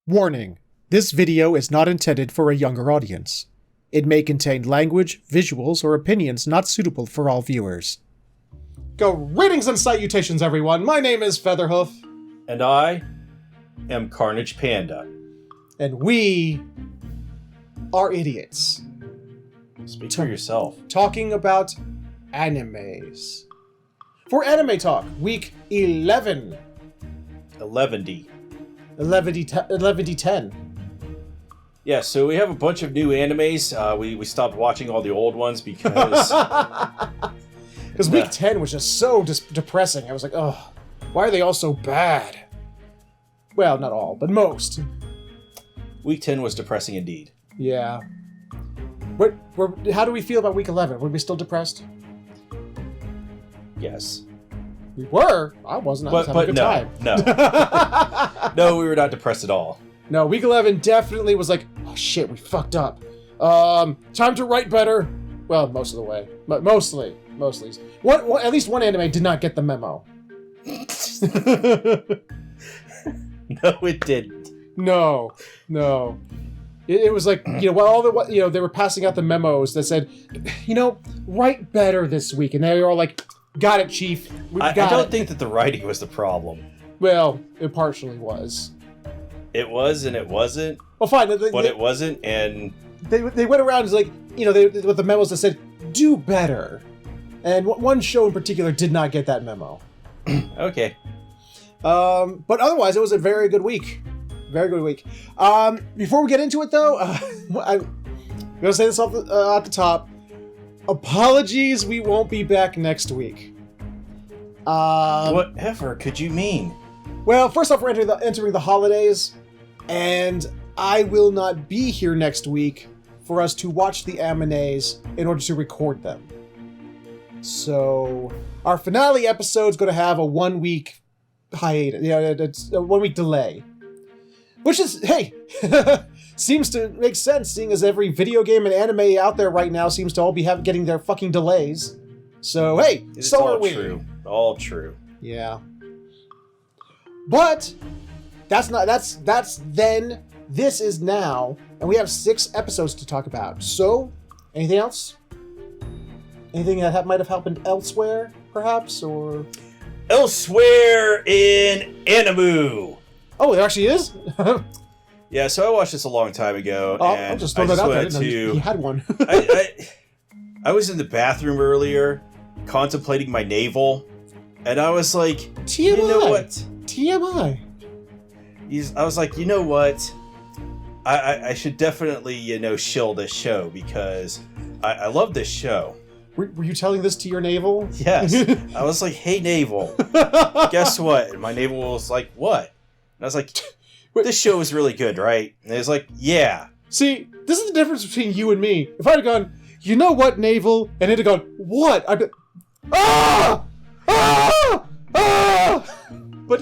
Warning: this video is not intended for a younger audience. It may contain language, visuals, or opinions not suitable for all viewers. Greetings and salutations, everyone! My name is Featherhoof. And I am CarnagePanda. And we are idiots. Speak for yourself. Talking about animes. For Anime Talk, week 11. 11D. 11D10. Yeah, so we have a bunch of new animes. We stopped watching all the old ones because... Because week 10 was just so depressing. I was like, oh, why are they all so bad? Well, not all, but most. Week 10 was depressing indeed. Yeah. How do we feel about week 11? Were we still depressed? Yes. We were. I wasn't. I was having a good time. No. No, we were not depressed at all. No, week 11 definitely was like, oh shit, we fucked up. Time to write better. Well, most of the way. But mostly. At least one anime did not get the memo. No, it didn't. No. It was like, while they were passing out the memos that said, write better this week. And they were all like, got it, chief. I don't think that the writing was the problem. Well, it partially was. It was and it wasn't. Well, fine. But it wasn't, and... They went around like, with the memos that said, do better. And one show in particular did not get that memo. Okay. But otherwise, it was a very good week. Very good week. Before we get into it, though, I'm going to say this at the top. Apologies, we won't be back next week. Whatever could you mean? Well, first off, we're entering the holidays, and I will not be here next week for us to watch the animes in order to record them. So, our finale episode's going to have a 1 week hiatus. It's a 1 week delay. Which is, hey, seems to make sense, seeing as every video game and anime out there right now seems to all be getting their fucking delays. So, hey, It's so all are we. true. All true. Yeah. But that's then. This is now, and we have 6 episodes to talk about. So, anything else? Anything that might have happened elsewhere, perhaps, or Elsewhere in Animu. Oh, there actually is. Yeah, so I watched this a long time ago. Oh, and I'll just throw that out there. I went didn't know he had one. I was in the bathroom earlier, contemplating my navel, and I was like, TMI. You know what? TMI. I was like, you know what? I should definitely, shill this show because I love this show. Were you telling this to your navel? Yes. I was like, hey, navel, guess what? And my navel was like, what? And I was like, this show is really good, right? And it was like, yeah. See, this is the difference between you and me. If I'd have gone, you know what, navel? And it'd have gone, what? I'd be, ah! Ah! Ah! But,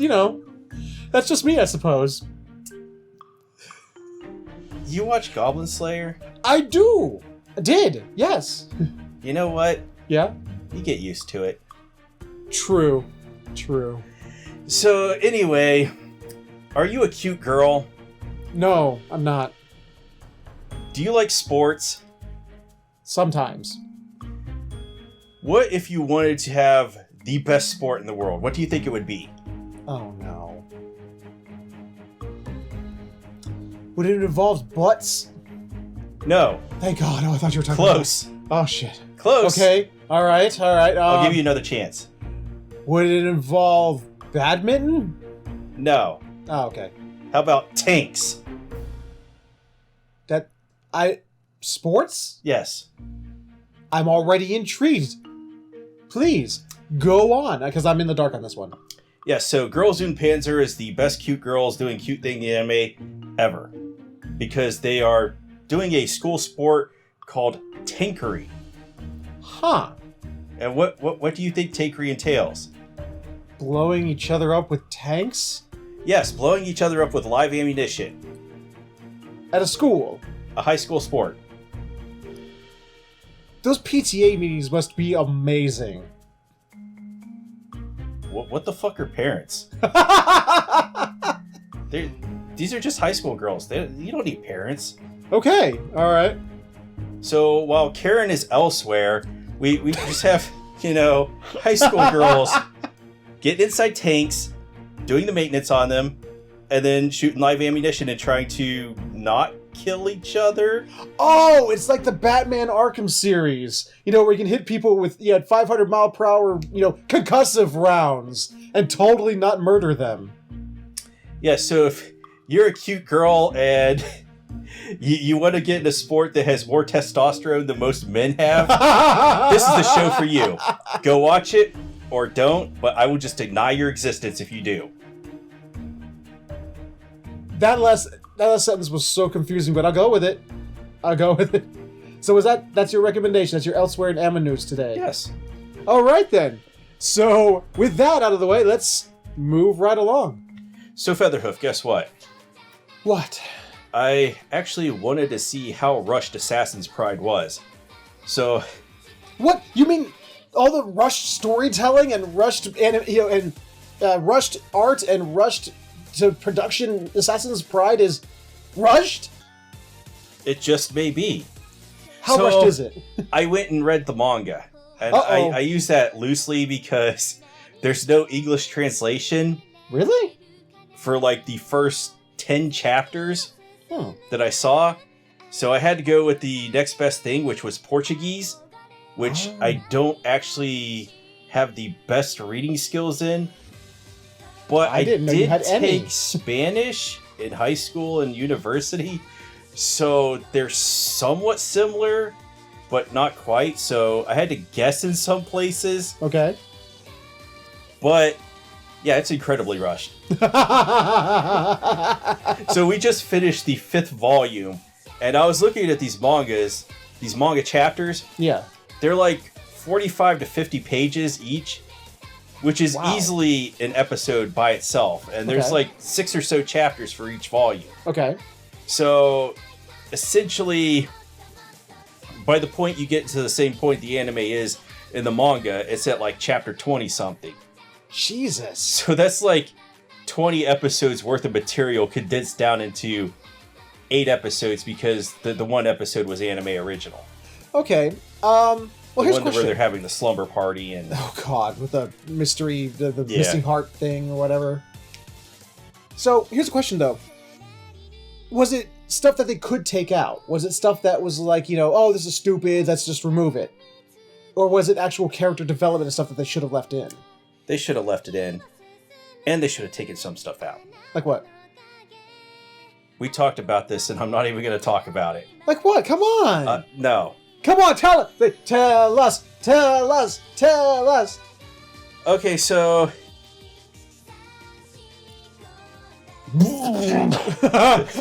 that's just me, I suppose. You watch Goblin Slayer? I do. I did, yes. You know what? Yeah? You get used to it. True. So, anyway, are you a cute girl? No, I'm not. Do you like sports? Sometimes. What if you wanted to have the best sport in the world? What do you think it would be? Oh, no. Would it involve butts? No. Thank God. Oh, I thought you were talking Close. about... Oh, shit. Close. Okay. All right. I'll give you another chance. Would it involve badminton? No. Oh, okay. How about tanks? Sports? Yes. I'm already intrigued. Please, go on, because I'm in the dark on this one. Yes, so Girls Doing Panzer is the best cute girls doing cute thing in anime ever. Because they are doing a school sport called tankery. Huh. And what do you think tankery entails? Blowing each other up with tanks? Yes, blowing each other up with live ammunition. At a school? A high school sport. Those PTA meetings must be amazing. What the fuck are parents? these are just high school girls. You don't need parents. Okay, all right. So while Karen is elsewhere, we just have, high school girls getting inside tanks, doing the maintenance on them, and then shooting live ammunition and trying to not kill each other. Oh, it's like the Batman Arkham series, where you can hit people with 500 mile per hour, concussive rounds and totally not murder them. Yeah, so if you're a cute girl and you want to get in a sport that has more testosterone than most men have, this is the show for you. Go watch it or don't, but I will just deny your existence if you do. That last sentence was so confusing, but I'll go with it. So that's your recommendation? That's your Elsewhere in Anime News today? Yes. All right, then. So, with that out of the way, let's move right along. So, Featherhoof, guess what? What? I actually wanted to see how rushed Assassin's Pride was. So... What? You mean all the rushed storytelling and rushed rushed art and rushed to production Assassin's Pride is rushed? It just may be. How rushed is it? I went and read the manga. And I use that loosely because there's no English translation. Really? For like the first 10 chapters that I saw. So I had to go with the next best thing, which was Portuguese, which I don't actually have the best reading skills in. But I did take Spanish in high school and university. So they're somewhat similar, but not quite. So I had to guess in some places. Okay. But yeah, it's incredibly rushed. So we just finished the 5th volume, and I was looking at these manga chapters. Yeah. They're like 45 to 50 pages each, which is easily an episode by itself. And there's like 6 or so chapters for each volume. Okay. So essentially, by the point you get to the same point the anime is in the manga, it's at like chapter 20 something. Jesus. So that's like 20 episodes worth of material condensed down into 8 episodes because the one episode was anime original. Okay. Well, here's a question. Where they're having the slumber party and... Oh, God, with the mystery, the missing heart thing or whatever. So, here's a question, though. Was it stuff that they could take out? Was it stuff that was like, oh, this is stupid, let's just remove it? Or was it actual character development and stuff that they should have left in? They should have left it in. And they should have taken some stuff out. Like what? We talked about this, and I'm not even going to talk about it. Like what? Come on! No. Come on, tell us! Okay, so...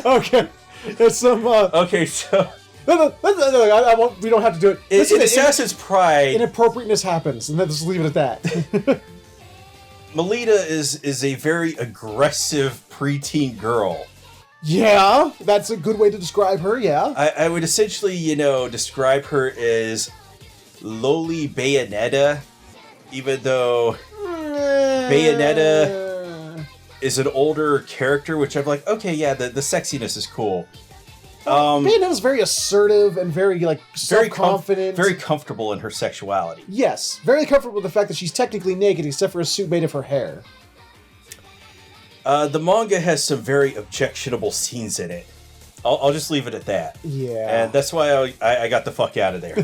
Okay. There's some, Okay, so... No, we don't have to do it. In Assassin's Pride... Inappropriateness happens, and then just leave it at that. Melita is a very aggressive preteen girl. Yeah, that's a good way to describe her, yeah. I would essentially, describe her as lowly Bayonetta, even though Bayonetta is an older character, which I'm like, okay, yeah, the sexiness is cool. Bayonetta's very assertive and very, self-confident. Very comfortable in her sexuality. Yes, very comfortable with the fact that she's technically naked except for a suit made of her hair. The manga has some very objectionable scenes in it. I'll just leave it at that. Yeah. And that's why I got the fuck out of there.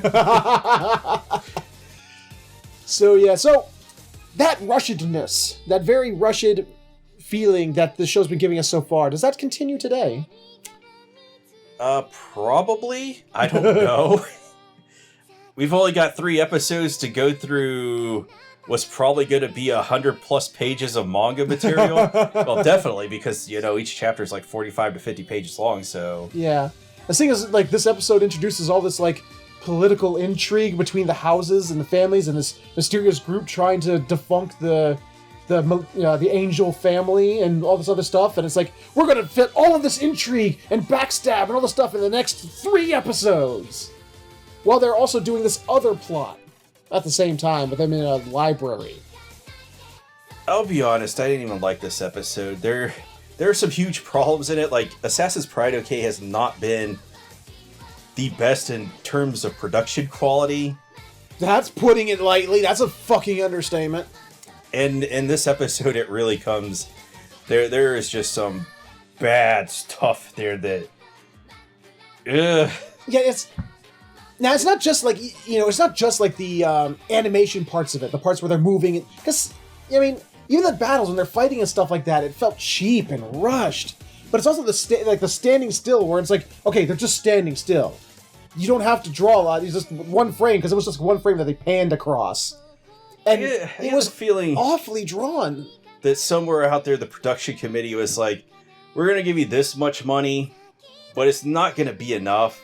So that rushedness, that very rushed feeling that the show's been giving us so far, does that continue today? Probably. I don't know. We've only got 3 episodes to go through what's probably going to be 100+ pages of manga material. Well, definitely, because, each chapter is like 45 to 50 pages long, so... Yeah. The thing is, this episode introduces all this, political intrigue between the houses and the families and this mysterious group trying to defunk the Angel family and all this other stuff, and it's like, we're gonna fit all of this intrigue and backstab and all this stuff in the next 3 episodes! While they're also doing this other plot at the same time, with them in a library. I'll be honest, I didn't even like this episode. There there are some huge problems in it. Like, Assassin's Pride OK has not been the best in terms of production quality. That's putting it lightly. That's a fucking understatement. And in this episode, it really comes... There is just some bad stuff there that... Ugh. Yeah, it's... Now, it's not just like, it's not just like the animation parts of it, the parts where they're moving. Because, I mean, even the battles, when they're fighting and stuff like that, it felt cheap and rushed. But it's also the standing still, where it's like, okay, they're just standing still. You don't have to draw a lot. It's just one frame, because it was just one frame that they panned across. And it was feeling awfully drawn. That somewhere out there, the production committee was like, we're going to give you this much money, but it's not going to be enough.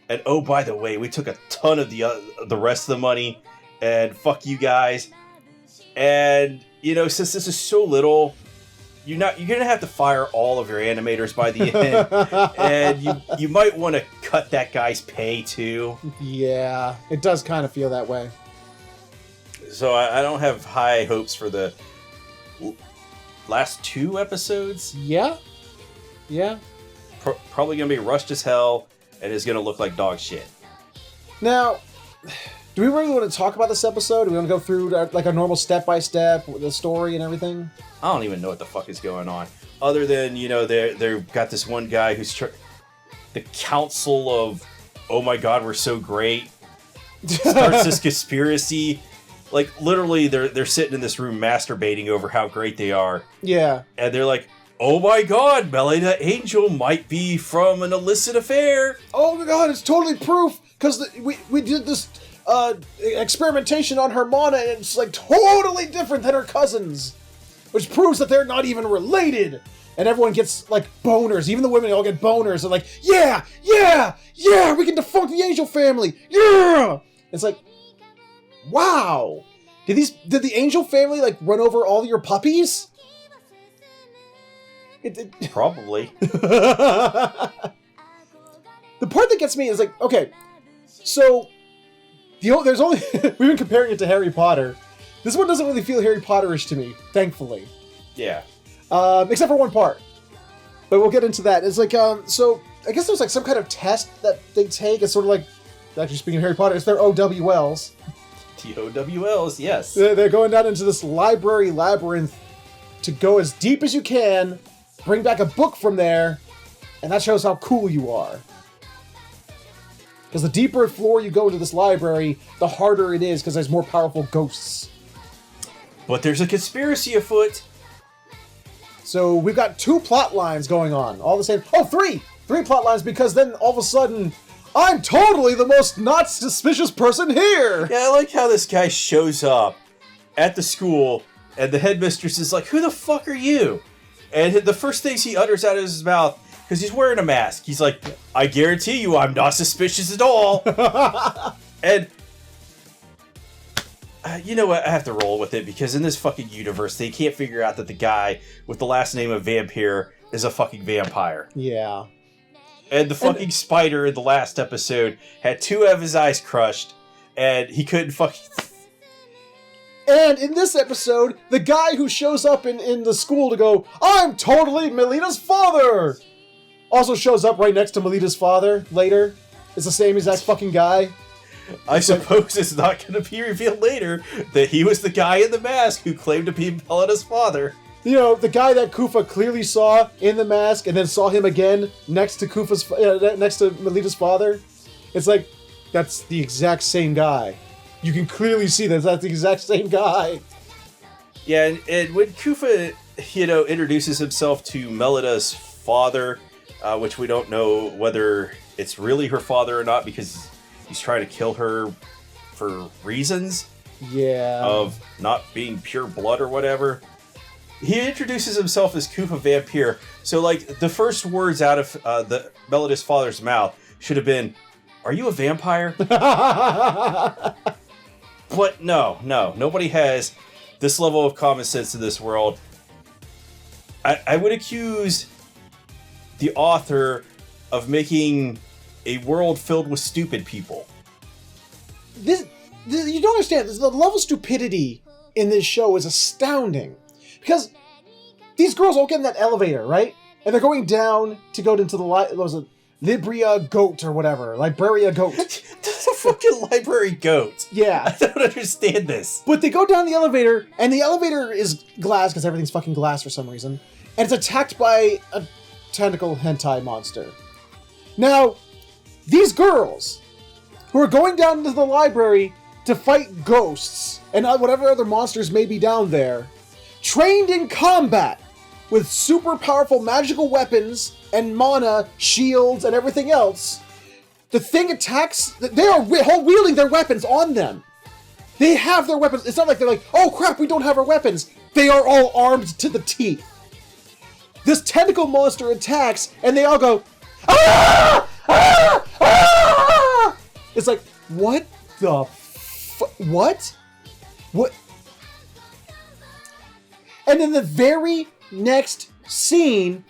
And oh, by the way, we took a ton of the rest of the money, and fuck you guys. And, since this is so little, you're going to have to fire all of your animators by the end. And you might want to cut that guy's pay, too. Yeah, it does kind of feel that way. So I don't have high hopes for the last 2 episodes. Yeah. Probably going to be rushed as hell, and is going to look like dog shit. Now, do we really want to talk about this episode? Do we want to go through like a normal step-by-step, the story and everything? I don't even know what the fuck is going on. Other than, they've got this one guy who's the council of, oh my god, we're so great, starts this conspiracy. Like, literally, they're sitting in this room masturbating over how great they are. Yeah. And they're like, oh my god, Melina Angel might be from an illicit affair. Oh my god, it's totally proof, because we did this experimentation on Hermana, and it's like totally different than her cousins. Which proves that they're not even related. And everyone gets, like, boners. Even the women all get boners. They're like, yeah, we can defunct the Angel family. Yeah! It's like, wow. Did the Angel family, like, run over all your puppies? Probably. The part that gets me is like, okay, so there's only we've been comparing it to Harry Potter. This one doesn't really feel Harry Potterish to me, thankfully. Yeah. Except for one part, but we'll get into that. It's like, so I guess there's like some kind of test that they take. It's sort of like, actually speaking of Harry Potter, it's their OWLs. TOWLs, yes. They're going down into this library labyrinth to go as deep as you can, bring back a book from there, and that shows how cool you are. Because the deeper floor you go into this library, the harder it is, because there's more powerful ghosts. But there's a conspiracy afoot. So we've got 2 plot lines going on, all the same. Oh, 3! 3 plot lines, because then all of a sudden, I'm totally the most not suspicious person here! Yeah, I like how this guy shows up at the school, and the headmistress is like, who the fuck are you? And the first things he utters out of his mouth, because he's wearing a mask, he's like, I guarantee you I'm not suspicious at all. And, you know what, I have to roll with it, because in this fucking universe, they can't figure out that the guy with the last name of Vampire is a fucking vampire. Yeah. And the fucking spider in the last episode had 2 of his eyes crushed, and he couldn't fucking... And in this episode, the guy who shows up in the school to go, I'm totally Melita's father! Also shows up right next to Melita's father later. It's the same exact fucking guy. I suppose it's not going to be revealed later that he was the guy in the mask who claimed to be Melita's father. You know, the guy that Kufa clearly saw in the mask and then saw him again next to next to Melita's father. It's like, that's the exact same guy. You can clearly see that that's the exact same guy. Yeah, and when Kufa, introduces himself to Melita's father, which we don't know whether it's really her father or not, because he's trying to kill her for reasons. Yeah. Of not being pure blood or whatever. He introduces himself as Kufa Vampire, so, like, the first words out of Melita's father's mouth should have been, are you a vampire? But no, nobody has this level of common sense in this world. I would accuse the author of making a world filled with stupid people. You don't understand. The level of stupidity in this show is astounding. Because these girls all get in that elevator, right? And they're going down to go into the what was it? Libria Goat or whatever. Libria Goat. That's a fucking library goat. Yeah. I don't understand this. But they go down the elevator, and the elevator is glass, because everything's fucking glass for some reason. And it's attacked by a tentacle hentai monster. Now, these girls, who are going down into the library to fight ghosts, and whatever other monsters may be down there, trained in combat, with super powerful magical weapons, and mana, shields, and everything else, the thing attacks. They are wielding their weapons on them. They have their weapons. It's not like they're like, oh crap, we don't have our weapons. They are all armed to the teeth. This tentacle monster attacks, and they all go, ah! Ah! Ah! It's like, what the what? What? And in the very next scene,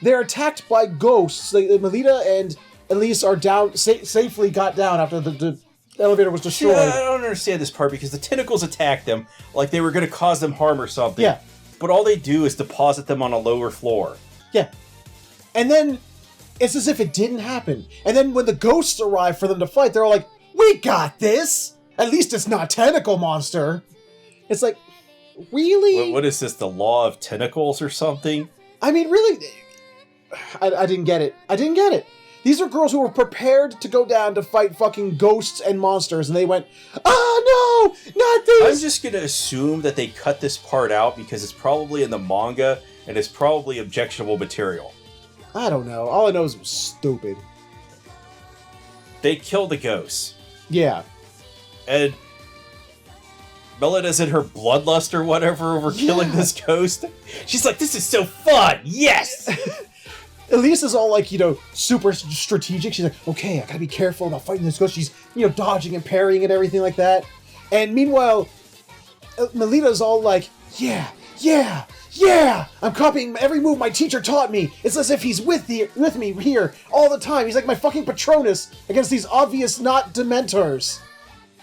they're attacked by ghosts. Melita and Elise are down, safely got down after the elevator was destroyed. Yeah, I don't understand this part because the tentacles attack them like they were going to cause them harm or something. Yeah. But all they do is deposit them on a lower floor. Yeah. And then it's as if it didn't happen. And then when the ghosts arrive for them to fight, they're all like, we got this! At least it's not Tentacle Monster. It's like, really? What is this, the law of tentacles or something? I mean, really? I didn't get it. I didn't get it. These are girls who were prepared to go down to fight fucking ghosts and monsters, and they went, oh no, not these! I'm just going to assume that they cut this part out because it's probably in the manga, and it's probably objectionable material. I don't know. All I know is it was stupid. They kill the ghosts. Yeah. And Melita's in her bloodlust or whatever over killing this ghost. She's like, this is so fun! Yes! Elise is all like, super strategic. She's like, okay, I gotta be careful about fighting this ghost. She's, dodging and parrying and everything like that. And meanwhile, Melita's all like, yeah, I'm copying every move my teacher taught me. It's as if he's with me here all the time. He's like my fucking Patronus against these obvious not Dementors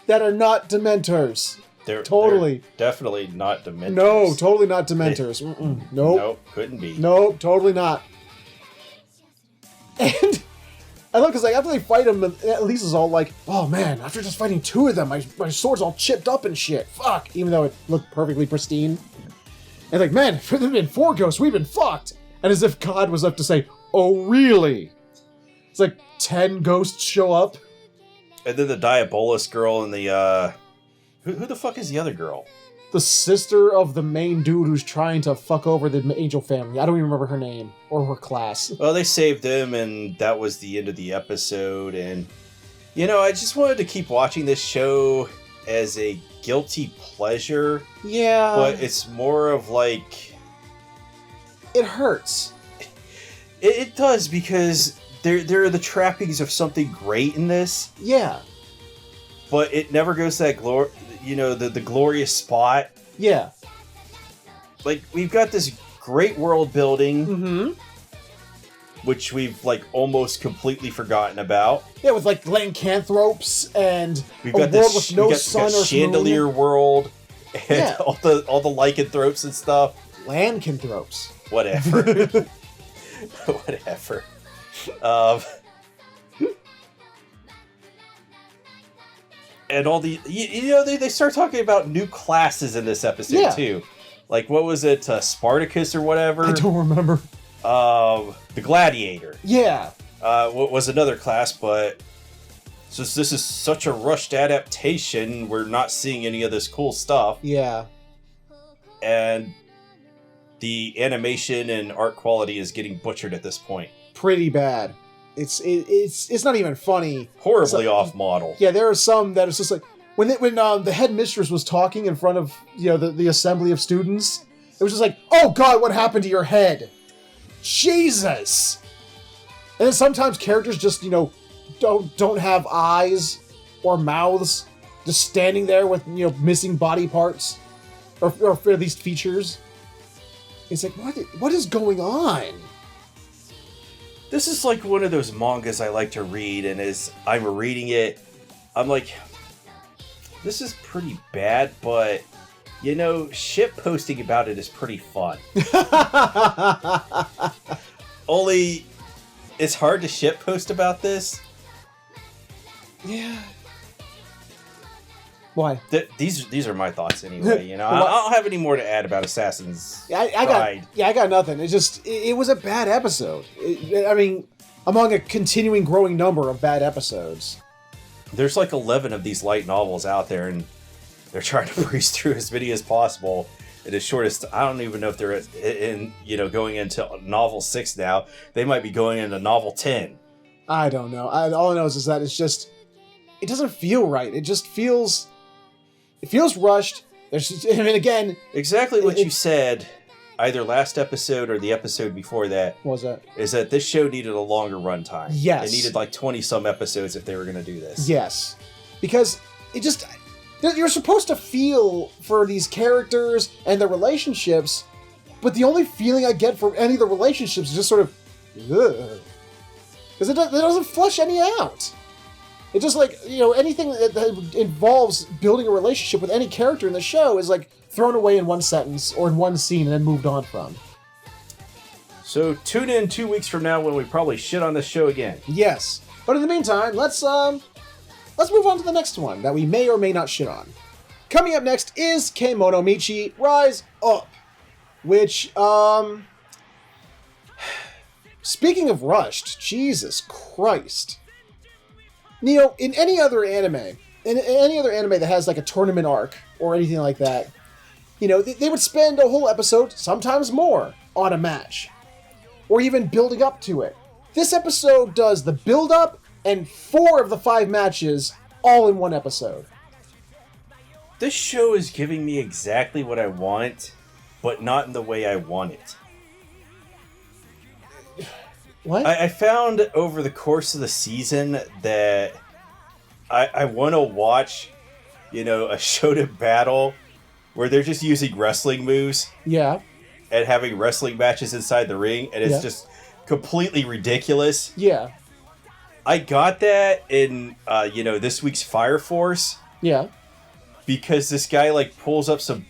that are not Dementors. They're definitely not Dementors. No, totally not Dementors. Nope. Nope, couldn't be. Nope, totally not. And I love because after they fight him, Elise is all like, oh man, after just fighting two of them, my sword's all chipped up and shit. Fuck. Even though it looked perfectly pristine. And like, man, if there'd been 4 ghosts, we'd been fucked. And as if God was up to say, oh really? It's like 10 ghosts show up. And then the Diabolus girl and the, who the fuck is the other girl? The sister of the main dude who's trying to fuck over the Angel family. I don't even remember her name or her class. Well, they saved them, and that was the end of the episode. And, I just wanted to keep watching this show as a guilty pleasure. Yeah. But it's more of like... It hurts. It does, because there are the trappings of something great in this. Yeah. But it never goes to that the glorious spot. Yeah. Like, we've got this great world building, which we've, almost completely forgotten about. Yeah, with, lycanthropes and we've got world with no sun or chandelier moon. World, and all the lycanthropes and stuff. Lancanthropes. Whatever. Whatever. And all the... they start talking about new classes in this episode, too. Like, what was it? Spartacus or whatever? I don't remember. The Gladiator. Yeah. Was another class, but... Since this is such a rushed adaptation, we're not seeing any of this cool stuff. Yeah. And the animation and art quality is getting butchered at this point. Pretty bad. It's not even funny. Horribly off model. Yeah, there are some that it's just like when the head mistress was talking in front of the assembly of students, it was just like, oh god, what happened to your head? Jesus. And then sometimes characters just don't have eyes or mouths, just standing there with missing body parts or at least features. It's like what is going on? This is like one of those mangas I like to read, and as I'm reading it, I'm like, this is pretty bad, but, shit posting about it is pretty fun. Only, it's hard to shitpost about this. Yeah. Why? These are my thoughts anyway. You know, I don't have any more to add about Assassin's Pride. I got nothing. It was a bad episode. I mean, among a continuing growing number of bad episodes. There's like 11 of these light novels out there, and they're trying to breeze through as many as possible. At the shortest, I don't even know if they're going into novel 6 now. They might be going into novel 10. I don't know. All I know is that it doesn't feel right. It feels rushed. Again, exactly what you said, either last episode or the episode before that. What was that? Is that this show needed a longer runtime. Yes. It needed like 20 some episodes if they were going to do this. Yes. Because you're supposed to feel for these characters and their relationships, but the only feeling I get for any of the relationships is just sort of, ugh. Because it doesn't flush any out. It's just like, anything that involves building a relationship with any character in the show is like thrown away in one sentence or in one scene and then moved on from. So tune in 2 weeks from now when we probably shit on this show again. Yes. But in the meantime, let's move on to the next one that we may or may not shit on. Coming up next is Keimono Michi Rise Up, which, speaking of rushed, Jesus Christ. In any other anime that has like a tournament arc or anything like that, they would spend a whole episode, sometimes more, on a match. Or even building up to it. This episode does the build-up and 4 of the 5 matches all in one episode. This show is giving me exactly what I want, but not in the way I want it. What? I found over the course of the season that I want to watch, a Shonen battle where they're just using wrestling moves. Yeah. And having wrestling matches inside the ring, and it's just completely ridiculous. Yeah. I got that in, this week's Fire Force. Yeah. Because this guy, pulls up some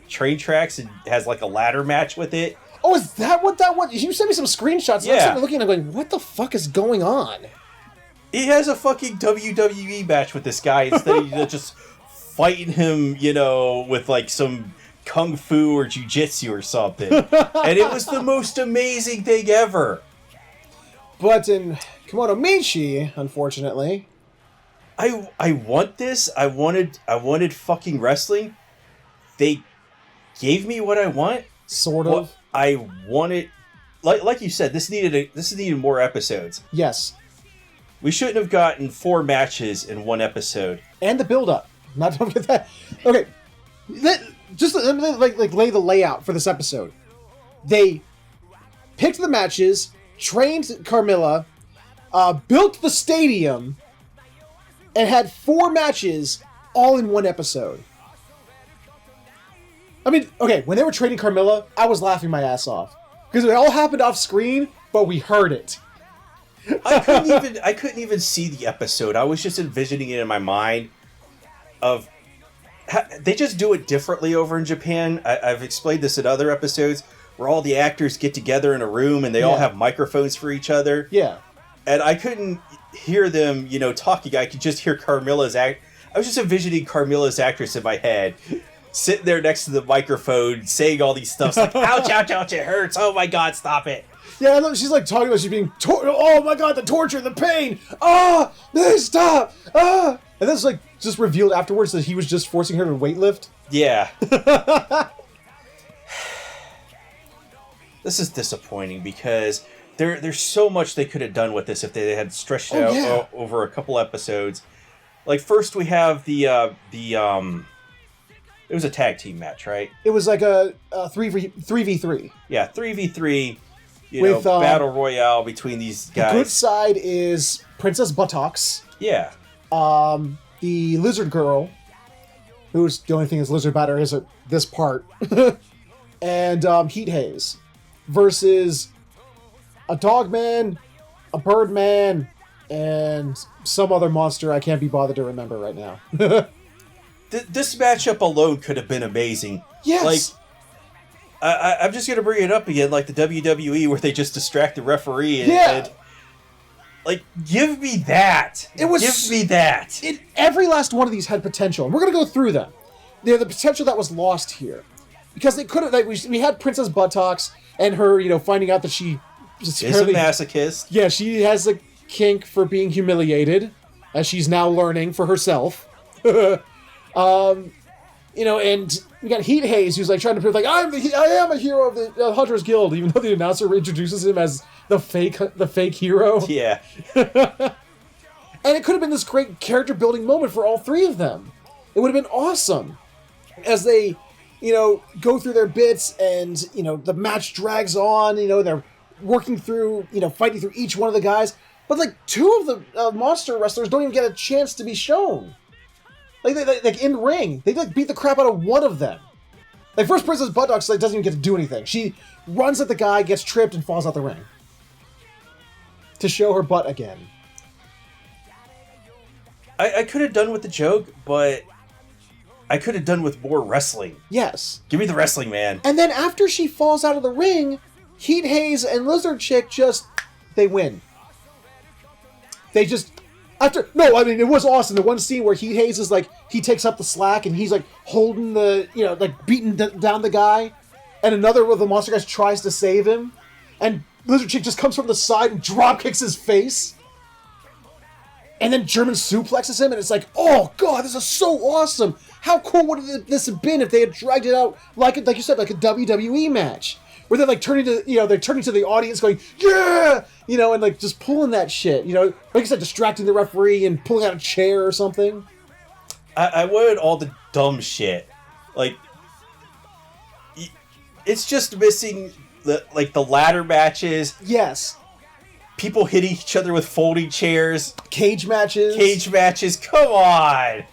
train tracks and has, a ladder match with it. Oh, is that what that was? You sent me some screenshots. Yeah. I'm sitting looking and I'm going, what the fuck is going on? He has a fucking WWE match with this guy instead of just fighting him, with, some kung fu or jiu-jitsu or something. And it was the most amazing thing ever. But in Keimono Michi, unfortunately, I want this. I wanted fucking wrestling. They gave me what I want. Sort of. What I wanted, like you said, this needed more episodes. Yes. We shouldn't have gotten 4 matches in one episode. And the build-up. Not to forget that. Okay. Let me lay the layout for this episode. They picked the matches, trained Carmilla, built the stadium, and had 4 matches all in one episode. I mean, okay, when they were training Carmilla, I was laughing my ass off. Because it all happened off screen, but we heard it. I couldn't even see the episode. I was just envisioning it in my mind of... They just do it differently over in Japan. I've explained this in other episodes, where all the actors get together in a room and they all have microphones for each other. Yeah. And I couldn't hear them, talking. I could just hear Carmilla's act. I was just envisioning Carmilla's actress in my head, sitting there next to the microphone, saying all these stuff. Like, ouch, ouch, ouch, it hurts. Oh my God, stop it. Yeah, she's talking about she's being oh my God, the torture, the pain. Ah, stop. Ah. And then it's just revealed afterwards that he was just forcing her to weightlift. Yeah. This is disappointing because there's so much they could have done with this if they had stretched it out over a couple episodes. First we have the it was a tag team match, right? It was like a 3v3. Yeah, 3v3. With battle royale between these guys. The good side is Princess Buttocks. Yeah. The lizard girl, who's the only thing that's lizard about her is this part, and Heat Haze, versus a dog man, a bird man, and some other monster I can't be bothered to remember right now. This matchup alone could have been amazing. Yes. I'm just going to bring it up again, like the WWE, where they just distract the referee. Yeah. Like, give me that. Give me that. Every last one of these had potential. And we're going to go through them. They're the potential that was lost here. Because they could have, like, we had Princess Buttocks and her, finding out that she is a masochist. Yeah, she has a kink for being humiliated, as she's now learning for herself. And we got Heat Haze, who's like trying to prove like I am a hero of the Hunters Guild, even though the announcer introduces him as the fake hero. Yeah. And it could have been this great character building moment for all three of them. It would have been awesome as they, go through their bits and the match drags on. They're working through, fighting through each one of the guys. But like two of the monster wrestlers don't even get a chance to be shown. Like in the ring, they beat the crap out of one of them. Like first Princess Buttocks doesn't even get to do anything. She runs at the guy, gets tripped, and falls out the ring to show her butt again. I could have done with the joke, but I could have done with more wrestling. Yes. Give me the wrestling, man. And then after she falls out of the ring, Heat Haze and Lizard Chick they win. They just... it was awesome. The one scene where Heat Haze is like, he takes up the slack and he's like holding beating down the guy. And another of the monster guys tries to save him. And Lizard Chick just comes from the side and drop kicks his face. And then German suplexes him and it's like, oh god, this is so awesome. How cool would this have been if they had dragged it out like you said, like a WWE match. Where they're like turning to the audience going, yeah! And like just pulling that shit. Like I said, distracting the referee and pulling out a chair or something. I wanted all the dumb shit. Like, it's just missing the ladder matches. Yes. People hitting each other with folding chairs. Cage matches. Come on.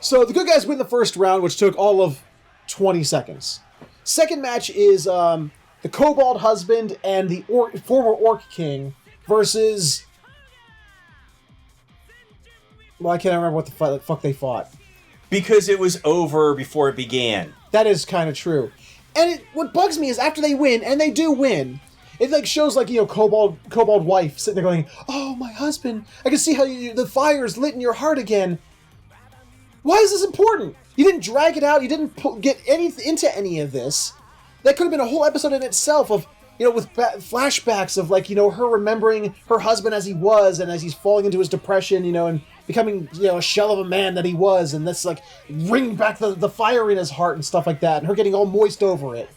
So the good guys win the first round, which took all of 20 seconds. Second match is the Kobold Husband and the former Orc King versus... Well, I can't remember what the fuck they fought. Because it was over before it began. That is kind of true. And what bugs me is after they win, and they do win, it like shows like, Kobold wife sitting there going, oh, my husband, I can see how the fire's lit in your heart again. Why is this important? You didn't drag it out. You didn't get into any of this. That could have been a whole episode in itself of, with flashbacks of like, her remembering her husband as he was and as he's falling into his depression, and becoming, a shell of a man that he was. And that's like bringing back the fire in his heart and stuff like that. And her getting all moist over it.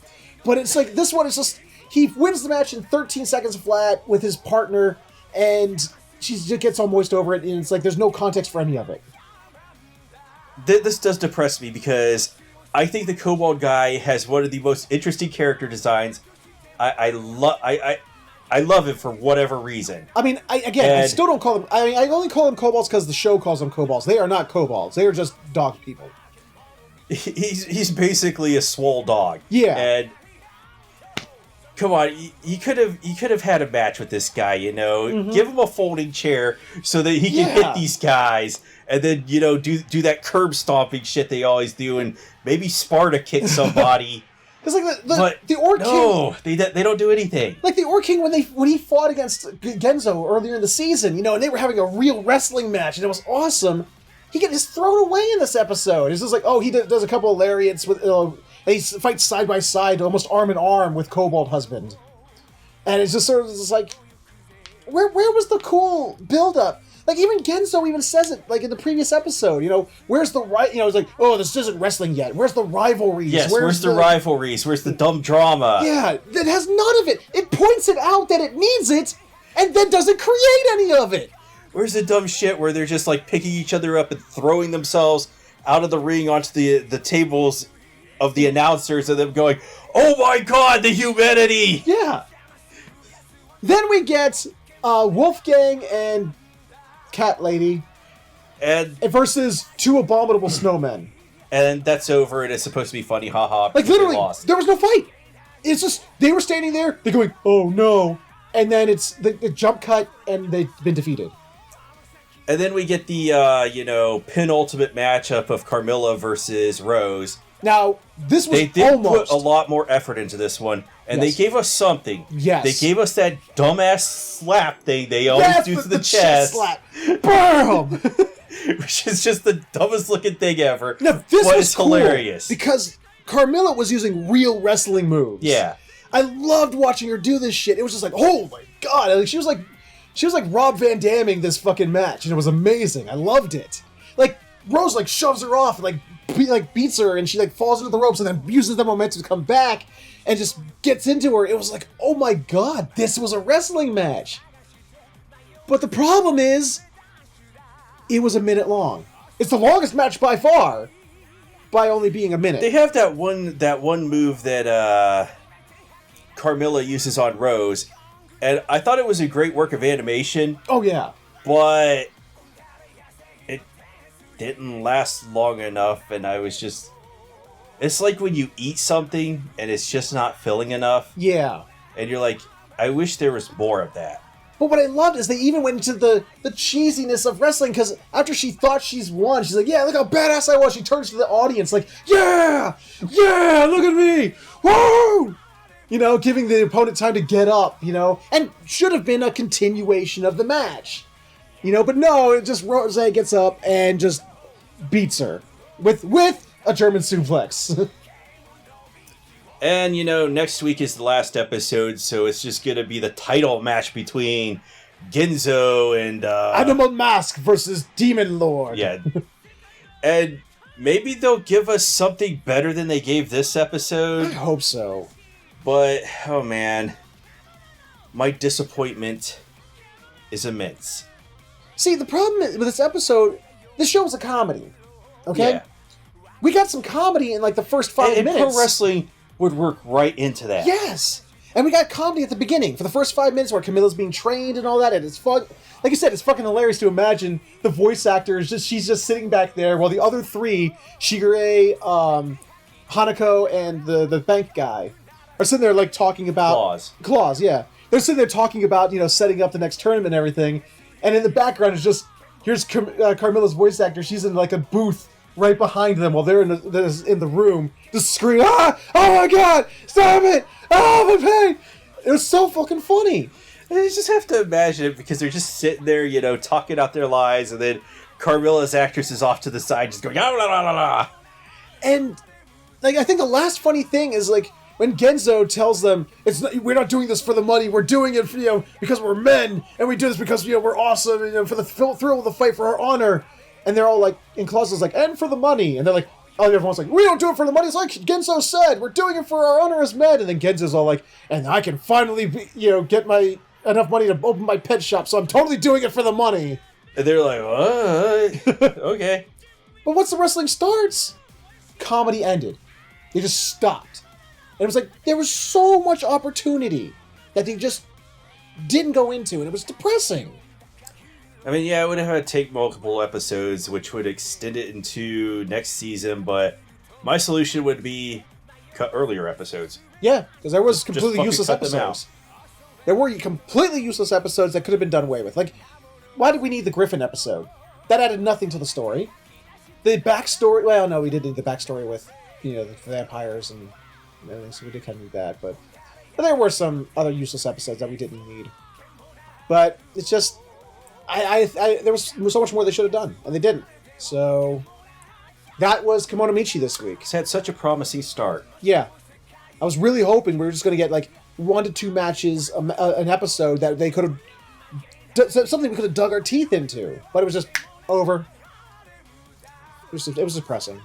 But it's like, this one is just, he wins the match in 13 seconds flat with his partner. And she just gets all moist over it. And it's like, there's no context for any of it. This does depress me because I think the Kobold guy has one of the most interesting character designs. I love him for whatever reason. I mean, I still don't call them... I mean, I only call them kobolds because the show calls them kobolds. They are not kobolds. They are just dog people. He's basically a swole dog. Yeah. And come on, he could have had a match with this guy. Mm-hmm. Give him a folding chair so that he can hit these guys. And then, do that curb stomping shit they always do, and maybe Sparta kick somebody. It's like the Orc King... No, they don't do anything. Like the Orc King when he fought against Genzo earlier in the season, and they were having a real wrestling match, and it was awesome. He gets thrown away in this episode. It's just like, he does a couple of lariats with... he fights side by side, almost arm in arm with Kobold Husband. And it's just sort of just like... Where was the cool build-up? Like, even Genzo even says it, like, in the previous episode, where's the it's like, this isn't wrestling yet. Where's the rivalries? Yes, where's the rivalries? Where's the dumb drama? Yeah, that has none of it. It points it out that it needs it, and then doesn't create any of it. Where's the dumb shit where they're just, like, picking each other up and throwing themselves out of the ring onto the tables of the announcers and them going, oh my god, the humanity! Yeah. Then we get Wolfgang and Cat Lady and versus two abominable snowmen. And that's over, and it's supposed to be funny, haha. Like, literally, there was no fight. It's just, they were standing there, they're going, oh no. And then it's the jump cut, and they've been defeated. And then we get the, penultimate matchup of Carmilla versus Rose. Now, this was They did almost... put a lot more effort into this one, and Yes. they gave us something. Yes. They gave us that dumbass slap thing they always do to the chest. Slap. Bam! Which is just the dumbest looking thing ever. Now, this but was it's cool hilarious. because Carmilla was using real wrestling moves. Yeah. I loved watching her do this shit. It was just like, oh my god! Like, she was like Rob Van Damming this fucking match, and it was amazing. I loved it. Like Rose like shoves her off and like beats her, and she like falls into the ropes, and then uses the momentum to come back and just gets into her. It was like, oh my god, this was a wrestling match. But the problem is, it was a minute long. It's the longest match by far, by only being a minute. They have that one move that Carmilla uses on Rose, and I thought it was a great work of animation. Oh yeah. But it didn't last long enough, and I was just... It's like when you eat something and it's just not filling enough. Yeah. And you're like, I wish there was more of that. But what I loved is they even went into the cheesiness of wrestling, because after she thought she's won, she's like, yeah, look how badass I was. She turns to the audience like, yeah, look at me, woo! You know, giving the opponent time to get up, you know, and should have been a continuation of the match. You know, but no, it just Rose gets up and just beats her with a German suplex. And, you know, next week is the last episode, so it's just going to be the title match between Genzo and... Animal Mask versus Demon Lord. Yeah. And maybe they'll give us something better than they gave this episode. I hope so. But, oh man, my disappointment is immense. See, the problem with this episode, this show was a comedy, okay? Yeah. We got some comedy in like the first 5 minutes. And pro wrestling would work right into that. Yes! And we got comedy at the beginning for the first 5 minutes where Camilla's being trained and all that, and it's fun. Like I said, it's fucking hilarious to imagine the voice actor she's just sitting back there while the other three, Shigure, Hanako, and the bank guy, are sitting there like talking about... Claws, yeah. They're sitting there talking about, you know, setting up the next tournament and everything, and in the background is just, here's Carmilla's voice actor, she's in like a booth right behind them while they're in the room, just screaming, ah! Oh my god! Stop it! Oh, my pain! It was so fucking funny. And you just have to imagine it because they're just sitting there, you know, talking out their lives, and then Carmilla's actress is off to the side just going, ah, la, la, la, la. And, like, I think the last funny thing is, like, when Genzo tells them, we're not doing this for the money, we're doing it, for, you know, because we're men, and we do this because, you know, we're awesome, and, you know, for the thrill of the fight, for our honor. And they're all like, in Claus like, and for the money. And they're like, oh, everyone's like, we don't do it for the money. It's like Genzo said, we're doing it for our honor as men. And then Genzo's all like, and I can finally, get enough money to open my pet shop, so I'm totally doing it for the money. And they're like, what? Okay. But once the wrestling starts, comedy ended. They just stopped. And it was like, there was so much opportunity that they just didn't go into, and it was depressing. I mean, yeah, it would have had to take multiple episodes, which would extend it into next season, but my solution would be cut earlier episodes. Yeah, because there was Just completely useless cut them out. episodes. There were completely useless episodes that could have been done away with. Like, why did we need the Griffin episode? That added nothing to the story. The backstory... Well, no, we did need the backstory with, you know, the vampires and everything, so we did kind of need that, but there were some other useless episodes that we didn't need. But it's just... there was so much more they should have done, and they didn't. So, that was Kimono Michi this week. It's had such a promising start. Yeah. I was really hoping we were just going to get, like, 1 to 2 matches an episode that they could have... something we could have dug our teeth into. But it was just over. It was depressing.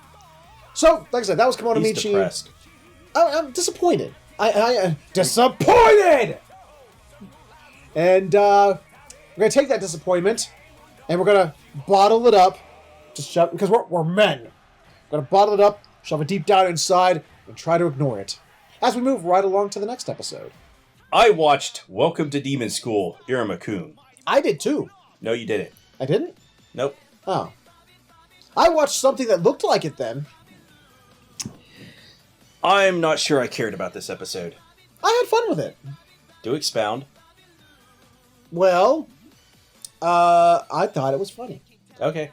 So, like I said, that was Kimono He's Michi. depressed. I'm disappointed. I'm disappointed! And, we're going to take that disappointment, and we're going to bottle it up, because we're men. We're going to bottle it up, shove it deep down inside, and try to ignore it. As we move right along to the next episode. I watched Welcome to Demon School, Iruma-kun. I did too. No, you didn't. I didn't? Nope. Oh. I watched something that looked like it then. I'm not sure I cared about this episode. I had fun with it. Do expound. Well... I thought it was funny. Okay.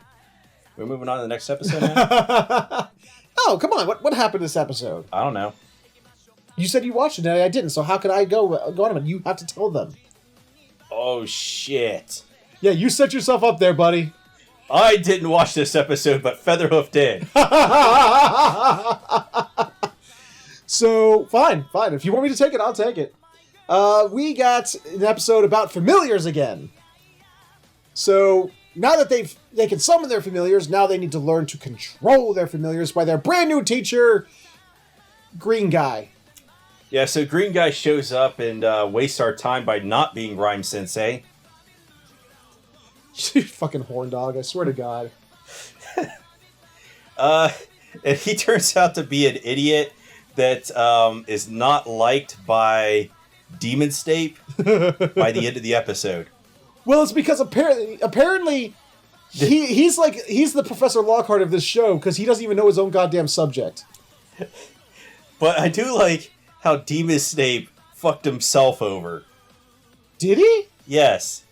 We're moving on to the next episode now? Oh, No, come on. What happened this episode? I don't know. You said you watched it, and I didn't, so how could I go on it? You have to tell them. Oh, shit. Yeah, you set yourself up there, buddy. I didn't watch this episode, but Featherhoof did. So, fine. If you want me to take it, I'll take it. We got an episode about familiars again. So, now that they can summon their familiars, now they need to learn to control their familiars by their brand new teacher, Green Guy. Yeah, so Green Guy shows up and wastes our time by not being Rhyme Sensei. You fucking horn dog, I swear to God. And he turns out to be an idiot that is not liked by Demon Snape by the end of the episode. Well, it's because apparently he's the Professor Lockhart of this show because he doesn't even know his own goddamn subject. But I do like how Demon Snape fucked himself over. Did he? Yes.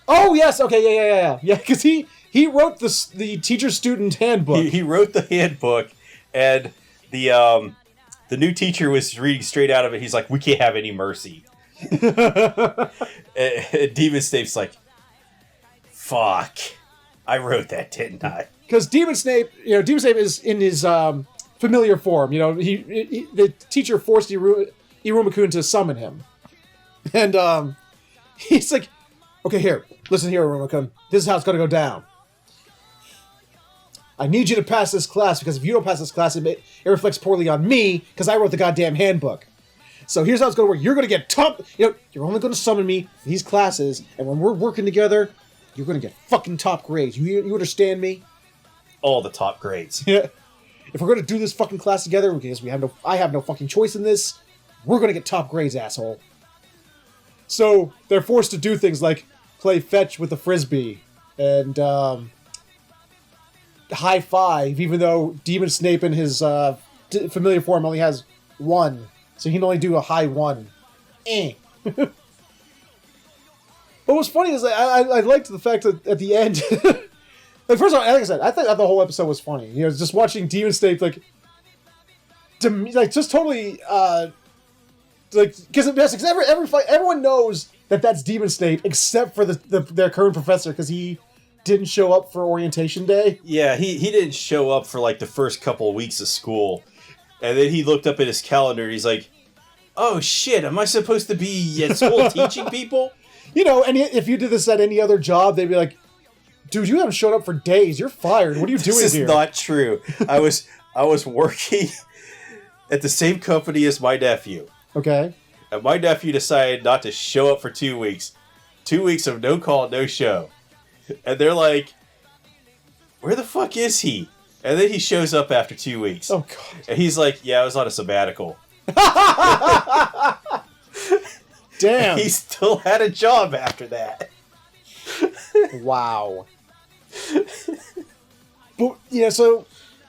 Oh yes, okay, yeah. Because he wrote the teacher-student handbook. He wrote the handbook, and the new teacher was reading straight out of it. He's like, "We can't have any mercy." and Demon Snape's like, "Fuck, I wrote that, didn't I?" Because Demon Snape is in his familiar form. You know, the teacher forced Iruma-kun to summon him, and he's like, "Okay, here, listen here, Iruma-kun. This is how it's gonna go down. I need you to pass this class because if you don't pass this class, it reflects poorly on me because I wrote the goddamn handbook. So here's how it's going to work. You're going to get top... you're only going to summon me for these classes, and when we're working together, you're going to get fucking top grades. You understand me?" All the top grades. Yeah. If we're going to do this fucking class together, because I have no fucking choice in this, we're going to get top grades, asshole. So they're forced to do things like play fetch with the frisbee and high five, even though Demon Snape in his familiar form only has one. So he can only do a high one. But what's funny is I liked the fact that at the end... like, first of all, like I said, I thought the whole episode was funny. You know, just watching Demon Snape, just totally... because every fight, everyone knows that that's Demon Snape, except for their current professor, because he didn't show up for orientation day. Yeah, he didn't show up for like the first couple of weeks of school. And then he looked up at his calendar and he's like, "Oh shit, am I supposed to be at school teaching people?" You know, and if you did this at any other job, they'd be like, "Dude, you haven't shown up for days. You're fired. What are you doing here?" This is not true. I was working at the same company as my nephew. Okay. And my nephew decided not to show up for 2 weeks. 2 weeks of no call, no show. And they're like, "Where the fuck is he?" And then he shows up after 2 weeks. Oh, God. And he's like, "Yeah, I was on a sabbatical." Damn. He still had a job after that. Wow. But, yeah, so...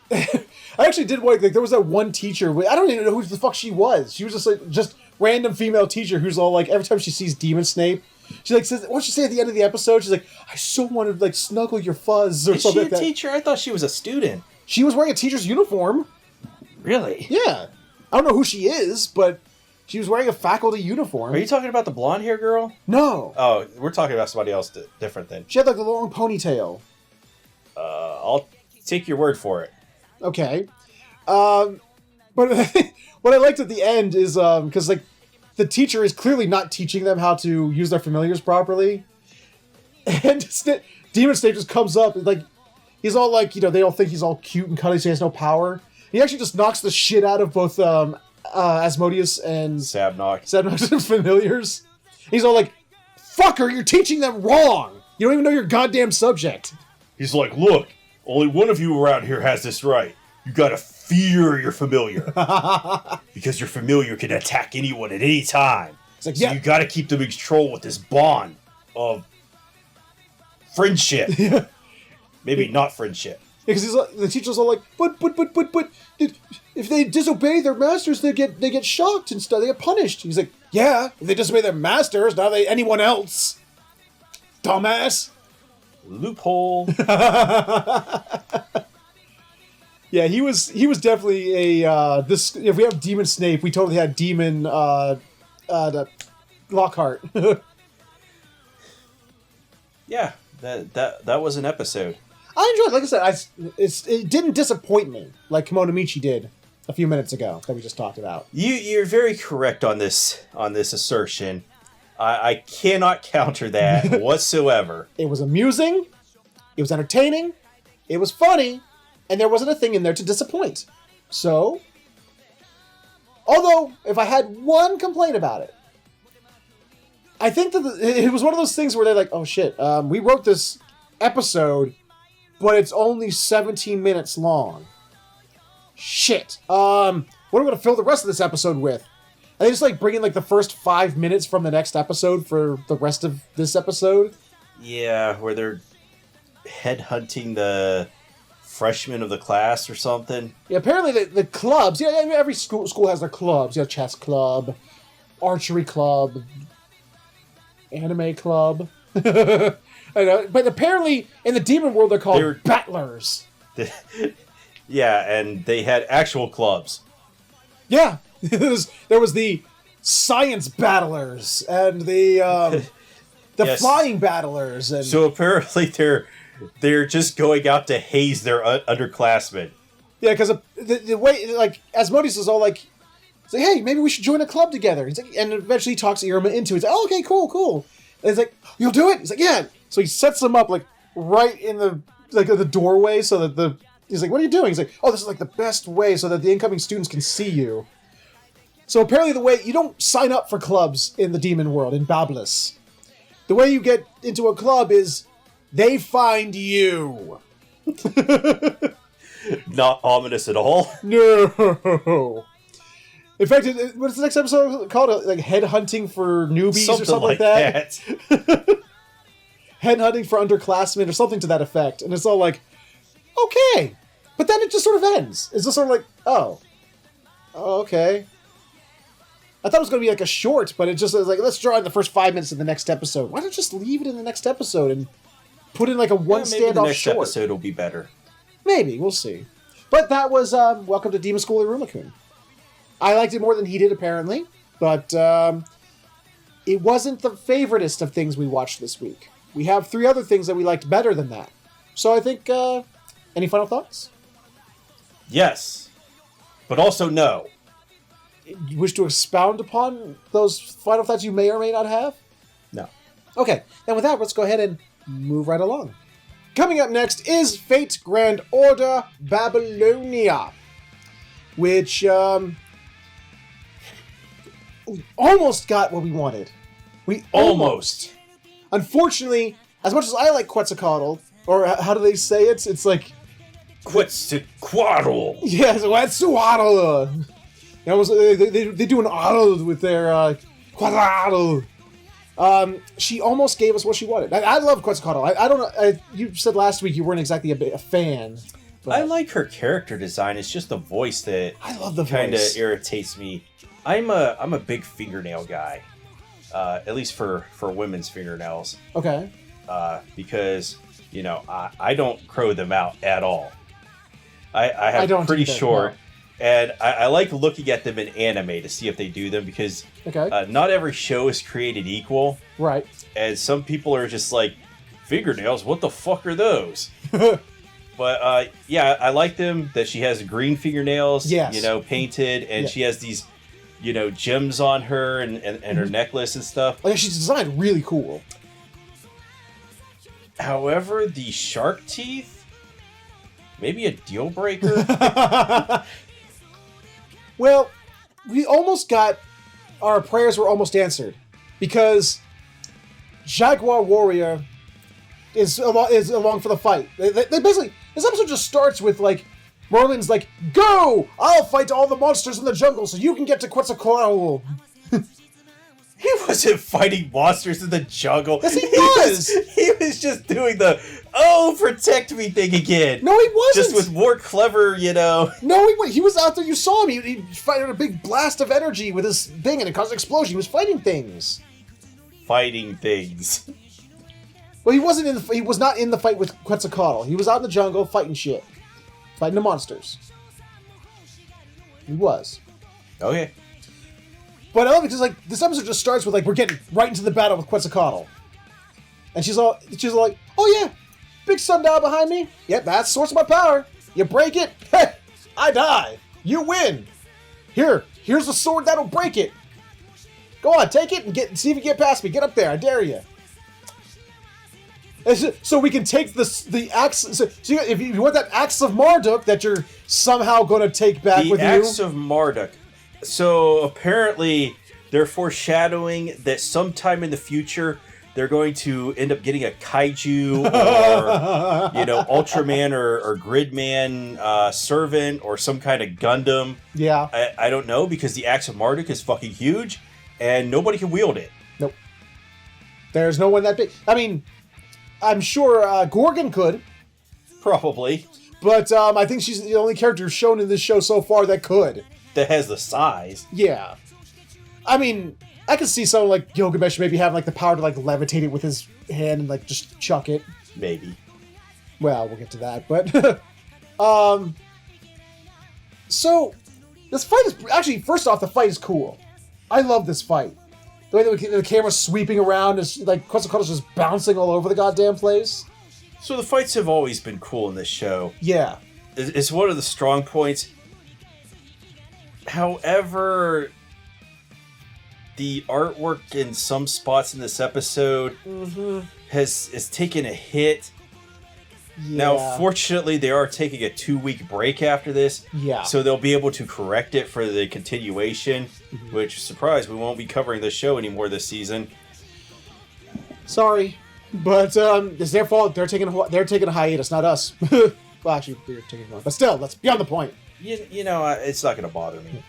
I actually did like there was that one teacher, I don't even know who the fuck she was. She was just random female teacher who's all like, every time she sees Demon Snape, she like says, what'd she say at the end of the episode? She's like, "I so wanted to like snuggle your fuzz," or Is something she like a that. teacher? I thought she was a student. She was wearing a teacher's uniform. Really? Yeah. I don't know who she is, but she was wearing a faculty uniform. Are you talking about the blonde hair girl? No. Oh, we're talking about somebody else different then. She had like a long ponytail. I'll take your word for it. Okay. But what I liked at the end is, because like, the teacher is clearly not teaching them how to use their familiars properly. And Demon Snape just comes up, and like, he's all like, they all think he's all cute and cuddly, so he has no power. He actually just knocks the shit out of both Asmodeus and Sabnox's familiars. He's all like, "Fucker, you're teaching them wrong! You don't even know your goddamn subject." He's like, "Look, only one of you around here has this right. You gotta fear your familiar. Because your familiar can attack anyone at any time. It's like, so you gotta keep them in control with this bond of friendship." Maybe not friendship. Because the teacher's all like, but, if they disobey their masters, they get shocked and stuff. They get punished. He's like, "Yeah, if they disobey their masters, not anyone else. Dumbass." Loophole. Yeah, he was definitely a this. If we have Demon Snape, we totally had Demon Lockhart. Yeah, that was an episode. I enjoyed it. Like I said, it didn't disappoint me like Kimono Michi did a few minutes ago that we just talked about. You're very correct on this assertion. I cannot counter that whatsoever. It was amusing, it was entertaining, it was funny, and there wasn't a thing in there to disappoint. So, although if I had one complaint about it, I think that it was one of those things where they're like, "Oh shit, we wrote this episode, but it's only 17 minutes long. Shit. What are we going to fill the rest of this episode with?" And they just like bring in like the first 5 minutes from the next episode for the rest of this episode. Yeah, where they're headhunting the freshmen of the class or something. Yeah, apparently the clubs. Yeah, I mean, every school has their clubs. Yeah, chess club, archery club, anime club. I know, but apparently in the demon world they're called battlers. Yeah, and they had actual clubs. Yeah, there was the science battlers and the Yes. flying battlers, and So apparently they're just going out to haze their underclassmen. yeah, because the way like Asmodeus is all like, it's like, hey, maybe we should join a club together. He's like, and eventually he talks Iruma into it. He's like, oh, okay, cool. And he's like, you'll do it? He's like, yeah. So he sets them up like right in the doorway so that he's like, what are you doing? He's like, oh, this is like the best way so that the incoming students can see you. So apparently the way you don't sign up for clubs in the demon world in Bablis. The way you get into a club is they find you. Not ominous at all. No. In fact, what's the next episode called? Like headhunting for newbies or something like that? Headhunting for underclassmen or something to that effect. And it's all like, okay. But then it just sort of ends. It's just sort of like, oh, okay. I thought it was going to be like a short, but it just was like, let's draw in the first 5 minutes of the next episode. Why not just leave it in the next episode and put in like a one Maybe the standoff next short? episode will be better. Maybe, we'll see. But that was Welcome to Demon School Iruma-kun. I liked it more than he did, apparently, but it wasn't the favoritist of things we watched this week. We have 3 other things that we liked better than that. So I think, any final thoughts? Yes, but also no. You wish to expound upon those final thoughts you may or may not have? No. Okay, then with that, let's go ahead and move right along. Coming up next is Fate Grand Order Babylonia, which almost got what we wanted. We almost. Unfortunately, as much as I like Quetzalcoatl, or how do they say it? It's like Quetzalcoatl. yes, Quetzalcoatl. They do an auto with their Quetzalcoatl. She almost gave us what she wanted. I love Quetzalcoatl. I don't know. You said last week you weren't exactly a fan. I like her character design. It's just the voice that I love the kind of voice. irritates me. I'm a big fingernail guy, at least for women's fingernails. Okay. Because I don't crow them out at all. I have I don't pretty either, short. no. And I like looking at them in anime to see if they do them because Okay. not every show is created equal. Right. And some people are just like, fingernails? What the fuck are those? But yeah, I like them that she has green fingernails, Yes. painted, and Yeah. she has these, gems on her and her necklace and stuff. Oh, yeah, she's designed really cool. However, the shark teeth, maybe a deal breaker. Well, we almost got our prayers were almost answered because Jaguar Warrior is along for the fight. They basically this episode just starts with like Merlin's like, "Go! I'll fight all the monsters in the jungle so you can get to Quetzalcoatl." He wasn't fighting monsters in the jungle. Yes, he was! He was just doing the protect me thing again. No, he wasn't. Just with more clever, No, he was out there. You saw him. He fired a big blast of energy with his thing, and it caused an explosion. He was fighting things. Fighting things. Well, he wasn't in. He was not in the fight with Quetzalcoatl. He was out in the jungle fighting shit. fighting the monsters. He was. Okay. But I love it because like this episode just starts with like we're getting right into the battle with Quetzalcoatl, and she's like, oh yeah, big sundial behind me. Yep, that's the source of my power. You break it, hey, I die. You win. Here's the sword that'll break it. Go on, take it and see if you get past me. Get up there, I dare you. So we can take the axe. So if you want that axe of Marduk that you're somehow going to take back with you. The axe of Marduk. So apparently they're foreshadowing that sometime in the future they're going to end up getting a kaiju or Ultraman or Gridman servant or some kind of Gundam. Yeah. I don't know, because the axe of Marduk is fucking huge and nobody can wield it. Nope. There's no one that big. I mean, I'm sure Gorgon could. Probably. But I think she's the only character shown in this show so far that could. That has the size. Yeah. I mean, I could see someone like Gilgamesh maybe having like the power to like levitate it with his hand and like just chuck it. Maybe. Well, we'll get to that, but so this fight is actually, first off, the fight is cool. I love this fight. The way that the camera's sweeping around is like Quetzalcoatl's just bouncing all over the goddamn place. So the fights have always been cool in this show. Yeah. It's one of the strong points. However, the artwork in some spots in this episode has taken a hit. Yeah. Now, fortunately, they are taking a 2-week break after this. Yeah. So they'll be able to correct it for the continuation, which, surprise, we won't be covering this show anymore this season. Sorry, but it's their fault. They're taking a hiatus, not us. Well, actually, they're taking one, but still, that's beyond the point. It's not going to bother me.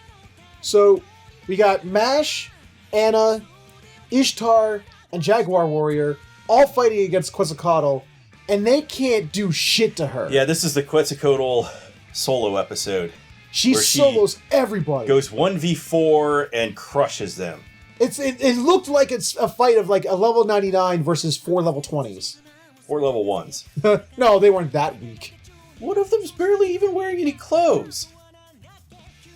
So we got Mash, Anna, Ishtar, and Jaguar Warrior all fighting against Quetzalcoatl, and they can't do shit to her. Yeah, this is the Quetzalcoatl solo episode. She solos everybody. Goes 1v4 and crushes them. It looked like it's a fight of like a level 99 versus 4 level 20s. 4 level 1s. No, they weren't that weak. One of them's barely even wearing any clothes.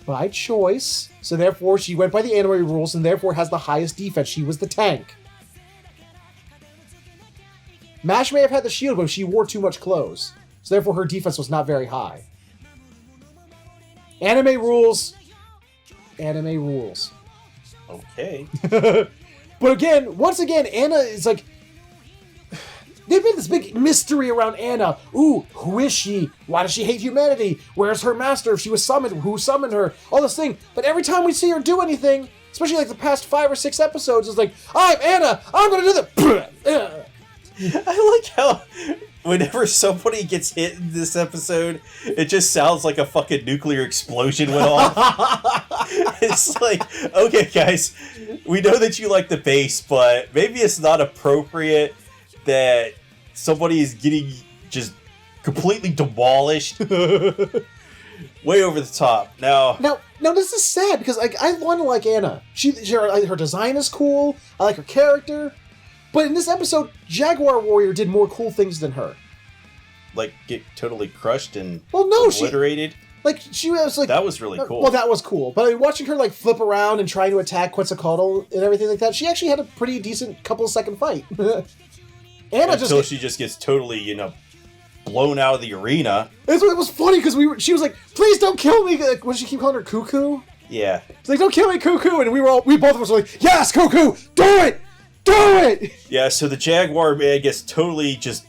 By choice. So therefore, she went by the anime rules and therefore has the highest defense. She was the tank. Mash may have had the shield, but she wore too much clothes. So therefore, her defense was not very high. Anime rules. Anime rules. Okay. But again, once again, Anna is like... They've made this big mystery around Anna. Ooh, who is she? Why does she hate humanity? Where's her master? If she was summoned, who summoned her? All this thing. But every time we see her do anything, especially like the past 5 or 6 episodes, it's like, I'm Anna! I'm gonna do the... I like how whenever somebody gets hit in this episode, it just sounds like a fucking nuclear explosion went off. It's like, okay, guys, we know that you like the bass, but maybe it's not appropriate that somebody is getting just completely demolished. Way over the top. Now, this is sad because I want to like Anna. Her design is cool. I like her character. But in this episode, Jaguar Warrior did more cool things than her. Like, get totally crushed and She obliterated? was like... That was really cool. Well, that was cool. But I mean, watching her like flip around and trying to attack Quetzalcoatl and everything like that, she actually had a pretty decent couple-second fight. Until she just gets totally, blown out of the arena. It was funny because she was like, please don't kill me. Like, what did she keep calling her, Cuckoo? Yeah. It's like, don't kill me, Cuckoo. And we both of us were like, yes, Cuckoo, do it! Do it! Yeah, so the Jaguar man gets totally just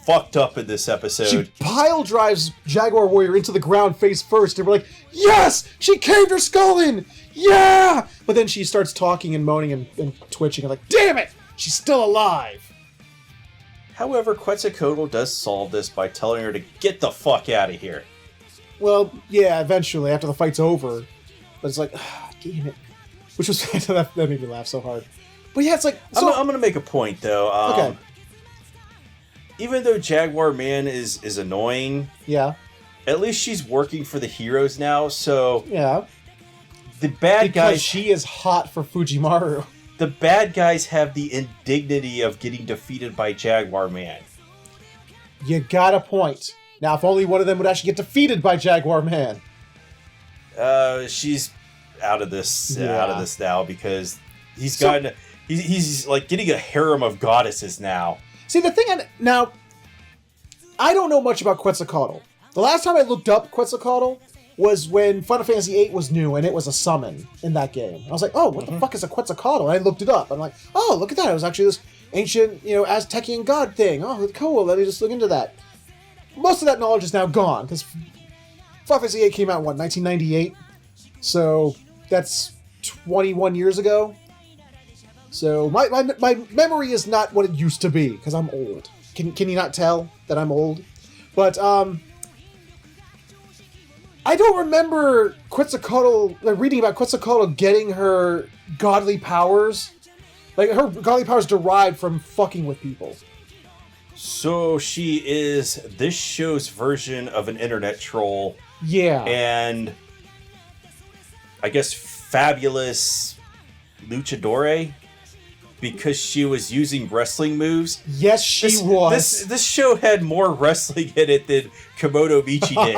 fucked up in this episode. She pile drives Jaguar Warrior into the ground face first, and we're like, yes! She caved her skull in! Yeah! But then she starts talking and moaning and twitching, and like, damn it! She's still alive! However, Quetzalcoatl does solve this by telling her to get the fuck out of here. Well, yeah, eventually, after the fight's over. But it's like, damn it. Which was, that made me laugh so hard. But yeah, it's like... So, I'm going to make a point, though. Okay. Even though Jaguar Man is annoying... Yeah. At least she's working for the heroes now, so... Yeah. The bad guys... Because she is hot for Fujimaru. The bad guys have the indignity of getting defeated by Jaguar Man. You got a point. Now, if only one of them would actually get defeated by Jaguar Man. She's out of this now because he's like getting a harem of goddesses now. See, the thing now, I don't know much about Quetzalcoatl. The last time I looked up Quetzalcoatl was when Final Fantasy VIII was new and it was a summon in that game. I was like, oh, what the fuck is a Quetzalcoatl? And I looked it up. I'm like, oh, look at that. It was actually this ancient, Aztecian god thing. Oh, cool. Let me just look into that. Most of that knowledge is now gone because Final Fantasy VIII came out in, 1998? So that's 21 years ago. So my memory is not what it used to be because I'm old. Can you not tell that I'm old? But, I don't remember Quetzalcoatl, reading about Quetzalcoatl getting her godly powers. Like, her godly powers derived from fucking with people. So she is this show's version of an internet troll. Yeah. And I guess fabulous luchadore because she was using wrestling moves. Yes, she was. This show had more wrestling in it than Komodo Michi did.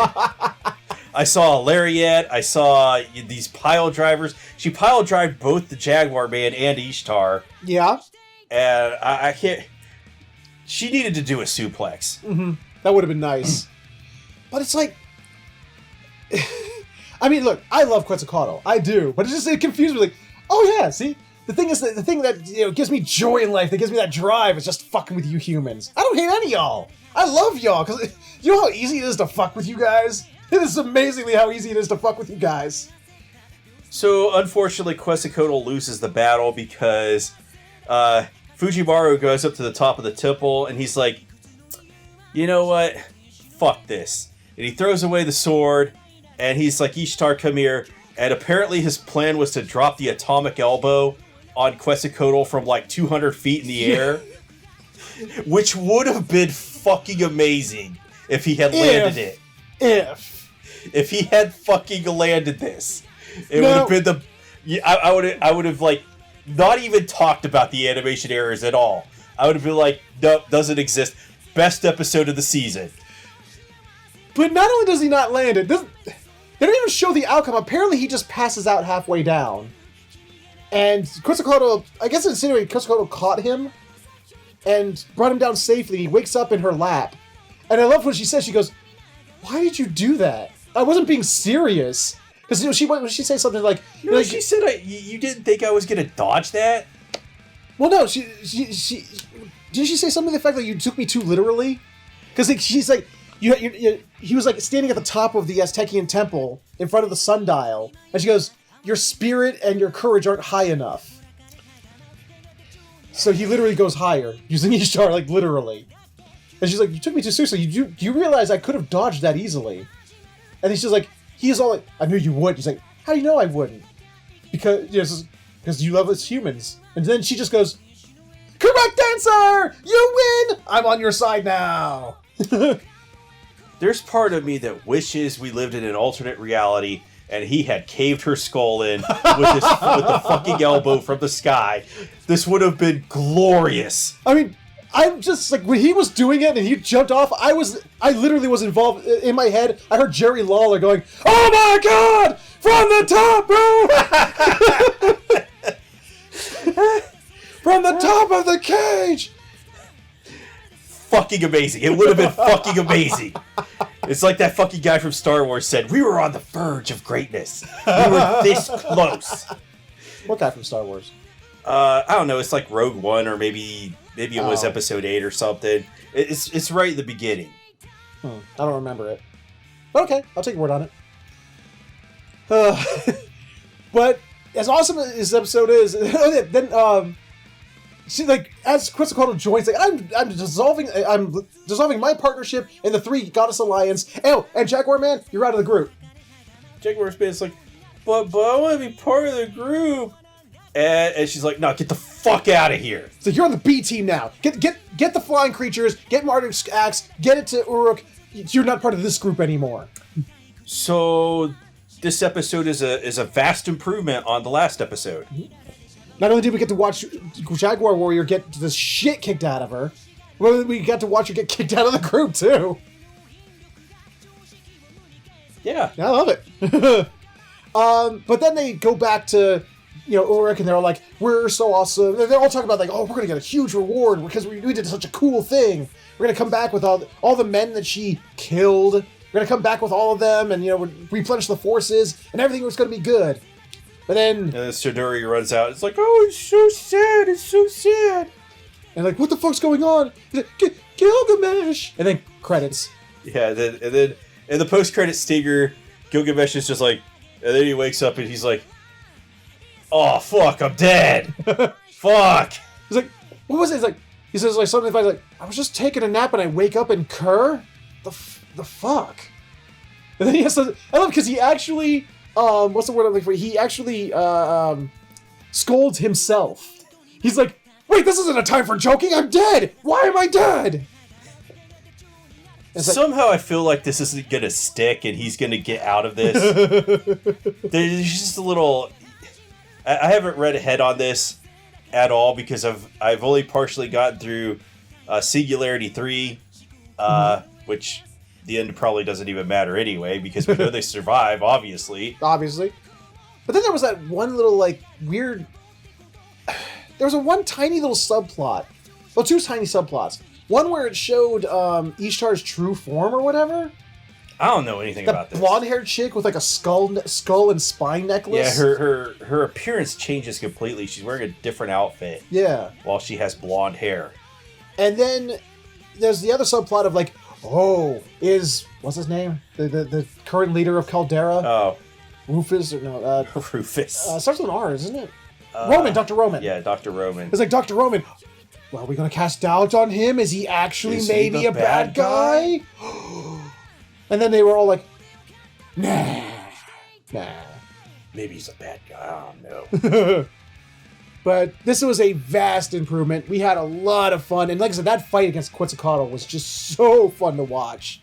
I saw a lariat. I saw these pile drivers. She pile drived both the Jaguar Man and Ishtar. Yeah. And I can't... She needed to do a suplex. Mm-hmm. That would have been nice. But it's like... I mean, look, I love Quetzalcoatl. I do. But it confused me. Like, oh yeah, see? The thing that gives me joy in life, that gives me that drive, is just fucking with you humans. I don't hate any of y'all. I love y'all. Because you know how easy it is to fuck with you guys? It is amazingly how easy it is to fuck with you guys. So, unfortunately, Quetzalcoatl loses the battle because Fujimaru goes up to the top of the temple and he's like, you know what? Fuck this. And he throws away the sword and he's like, Ishtar, come here. And apparently his plan was to drop the atomic elbow on Quetzalcoatl from like 200 feet in the air. Which would have been fucking amazing if he had landed it. If he had fucking landed this, it would have been the... I would have like not even talked about the animation errors at all. I would have been like, nope, doesn't exist. Best episode of the season. But not only does he not land it, they don't even show the outcome. Apparently he just passes out halfway down. And Quetzalcoatl, I guess insinuating Quetzalcoatl caught him and brought him down safely. He wakes up in her lap. And I love what she says. She goes, why did you do that? I wasn't being serious. Because she say something like... No, she said, you didn't think I was going to dodge that? Well, no, she didn't she say something to the fact that you took me too literally? Because she's like, he was like standing at the top of the Aztecian temple in front of the sundial. And she goes, your spirit and your courage aren't high enough. So he literally goes higher, using Ishtar, like literally. And she's like, you took me too seriously. You realize I could have dodged that easily. And she's like, he's all like, I knew you would. He's like, how do you know I wouldn't? Because you love us humans. And then she just goes, correct answer! You win! I'm on your side now. There's part of me that wishes we lived in an alternate reality and he had caved her skull in with the fucking elbow from the sky. This would have been glorious. I mean, I'm just like, when he was doing it and he jumped off, I literally was involved in my head. I heard Jerry Lawler going, oh my god! From the top, bro! From the top of the cage! Fucking amazing. It would have been fucking amazing. It's like that fucking guy from Star Wars said, we were on the verge of greatness. We were this close. What guy from Star Wars? I don't know. It's like Rogue One, or maybe it was Episode 8 or something. It's right at the beginning. I don't remember it. But okay, I'll take your word on it. But as awesome as this episode is, then she, like, as Quetzalcoatl joins, like, I'm dissolving my partnership in the Three Goddess Alliance. Oh, and Jaguar Man, you're out of the group. Jaguar Man's like, but I want to be part of the group. And she's like, no, get the fuck out of here. So you're on the B team now. Get the flying creatures, get Marduk's axe, get it to Uruk. You're not part of this group anymore. So this episode is a vast improvement on the last episode. Not only did we get to watch Jaguar Warrior get the shit kicked out of her, but we got to watch her get kicked out of the group too. Yeah. I love it. But then they go back to, Ulrich, and they're like, we're so awesome. They're all talking about, like, oh, we're going to get a huge reward because we did such a cool thing. We're going to come back with all the men that she killed. We're going to come back with all of them and, replenish the forces, and everything was going to be good. But then... And then Siduri runs out. It's like, oh, it's so sad. It's so sad. And like, what the fuck's going on? He's like, Gilgamesh! And then credits. Yeah, and then in the post-credit stinger, Gilgamesh is just like... And then he wakes up and he's like, oh, fuck, I'm dead. Fuck. He's like, what was it? He says like something like, I was just taking a nap and I wake up and Kerr? The fuck? And then he has to, I love because he actually, what's the word I'm looking for? He actually scolds himself. He's like, wait, this isn't a time for joking. I'm dead. Why am I dead? Somehow I feel like this isn't going to stick and he's going to get out of this. There's just a little... I haven't read ahead on this at all because I've only partially gotten through Singularity 3, which the end probably doesn't even matter anyway because we know they survive, obviously. Obviously. But then there was that one little, like, weird... There was one tiny little subplot. Well, two tiny subplots. One where it showed Ishtar's true form or whatever. I don't know anything about this. Blonde-haired chick with like a skull and spine necklace. Yeah, her appearance changes completely. She's wearing a different outfit. Yeah. While she has blonde hair. And then there's the other subplot of like, what's his name? The current leader of Caldera? Oh. Rufus or no? Rufus. Starts with an R, isn't it? Roman, Dr. Roman. Yeah, Dr. Roman. It's like, Dr. Roman, well, are we going to cast doubt on him? Is he actually maybe a bad guy? And then they were all like, nah. Maybe he's a bad guy. I don't know. But this was a vast improvement. We had a lot of fun. And like I said, that fight against Quetzalcoatl was just so fun to watch.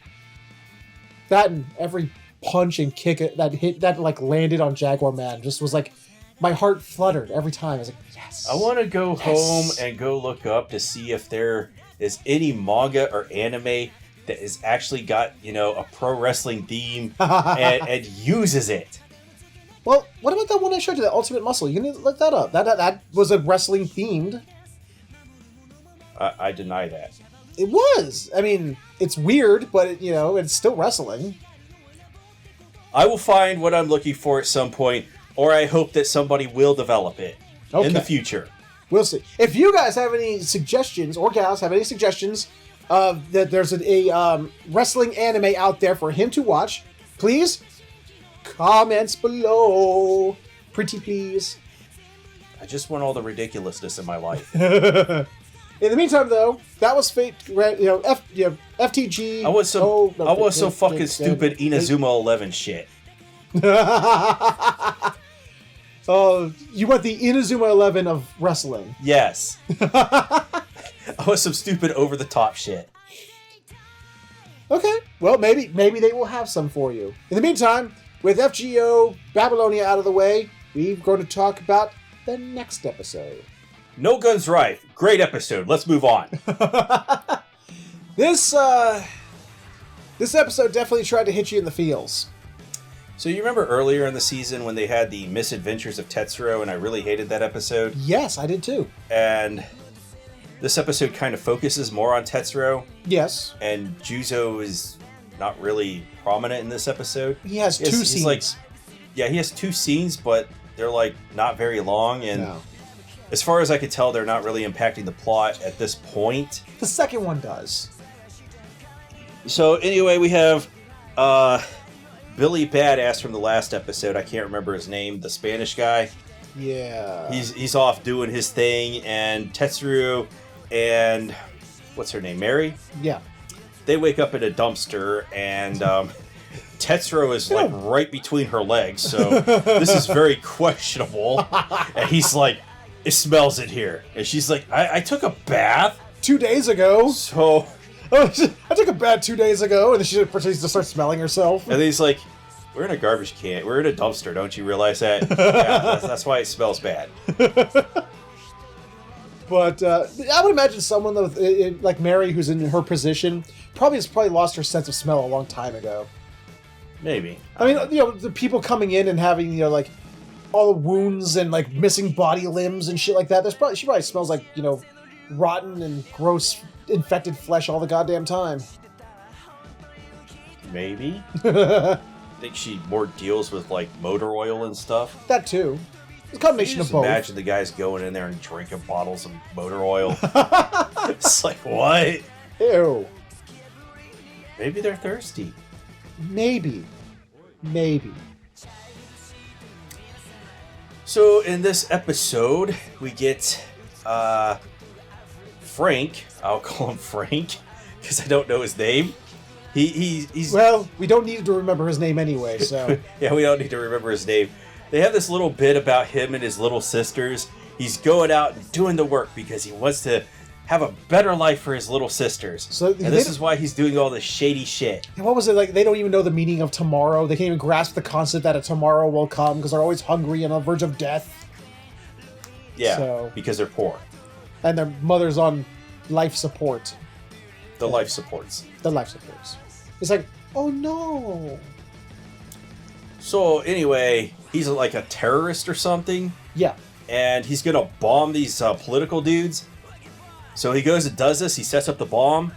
That and every punch and kick that like landed on Jaguar Man just was like, my heart fluttered every time. I was like, yes. I want to go home and go look up to see if there is any manga or anime that has actually got, a pro wrestling theme and uses it. Well, what about that one I showed you, that Ultimate Muscle? You can look that up. That was a wrestling themed. I deny that. It was. I mean, it's weird, but it's still wrestling. I will find what I'm looking for at some point, or I hope that somebody will develop it in the future. We'll see. If you guys have any suggestions, or gals have any suggestions that there's a wrestling anime out there for him to watch, please comments below. Pretty please. I just want all the ridiculousness in my life. In the meantime, though, that was Fate. FTG. I want some fucking stupid Inazuma 11 shit. Oh, you want the Inazuma 11 of wrestling? Yes. I want some stupid over-the-top shit. Okay, well, maybe they will have some for you. In the meantime, with FGO Babylonia out of the way, we're going to talk about the next episode. No Guns Right. Great episode. Let's move on. This episode definitely tried to hit you in the feels. So you remember earlier in the season when they had the Misadventures of Tetsuro, and I really hated that episode? Yes, I did too. And this episode kind of focuses more on Tetsuro. Yes. And Juzo is not really prominent in this episode. He has two scenes. He has two scenes, but they're not very long, and as far as I could tell, they're not really impacting the plot at this point. The second one does. So anyway, we have Billy Badass from the last episode. I can't remember his name. The Spanish guy. Yeah. He's off doing his thing, and Tetsuro and what's her name, Mary? Yeah. They wake up in a dumpster, and Tetsuro is right between her legs. So this is very questionable. And he's like, "It smells in here," and she's like, "I took a bath 2 days ago." So. I took a bath 2 days ago, and then she proceeds to start smelling herself. And then he's like, "We're in a garbage can. We're in a dumpster. Don't you realize that?" Yeah, that's why it smells bad. But I would imagine someone like Mary, who's in her position, probably lost her sense of smell a long time ago. Maybe. I mean, the people coming in and having, like, all the wounds and, like, missing body limbs and shit like that. She probably smells like, rotten and gross infected flesh all the goddamn time. Maybe. I think she more deals with, like, motor oil and stuff. That too. It's a combination of both. Imagine the guys going in there and drinking bottles of motor oil. It's like, what? Ew. Maybe they're thirsty. Maybe. So in this episode, we get Frank. I'll call him Frank because I don't know his name. He's well, we don't need to remember his name anyway, so yeah, we don't need to remember his name. They have this little bit about him and his little sisters. He's going out and doing the work because he wants to have a better life for his little sisters. So and this is why he's doing all this shady shit. What was it like? They don't even know the meaning of tomorrow. They can't even grasp the concept that a tomorrow will come because they're always hungry and on the verge of death. Yeah, because they're poor. And their mother's on life support. The life supports. The life supports. It's like, oh no. So anyway, he's like a terrorist or something. Yeah. And he's gonna bomb these political dudes. So he goes and does this. He sets up the bomb.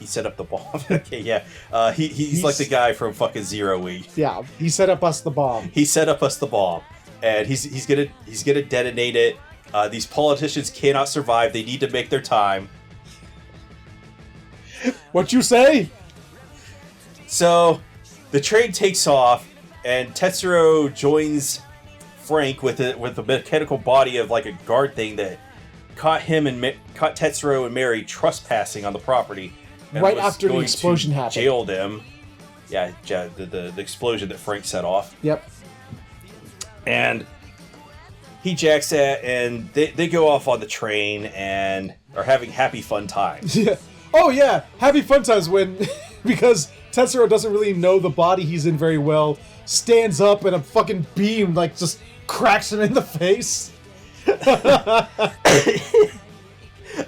He set up the bomb. Okay, yeah. He's like the guy from fucking Zero Week. Yeah, he set up us the bomb. He set up us the bomb, and he's gonna detonate it. These politicians cannot survive. They need to make their time. What you say? So the train takes off, and Tetsuro joins Frank with a mechanical body of like a guard thing that caught Tetsuro and Mary trespassing on the property. Right after the explosion happened. Jailed him. Yeah, the explosion that Frank set off. Yep. And he jacks that, and they go off on the train and are having happy fun times. Yeah. Oh yeah, happy fun times when because Tetsuro doesn't really know the body he's in very well, stands up and a fucking beam like just cracks him in the face.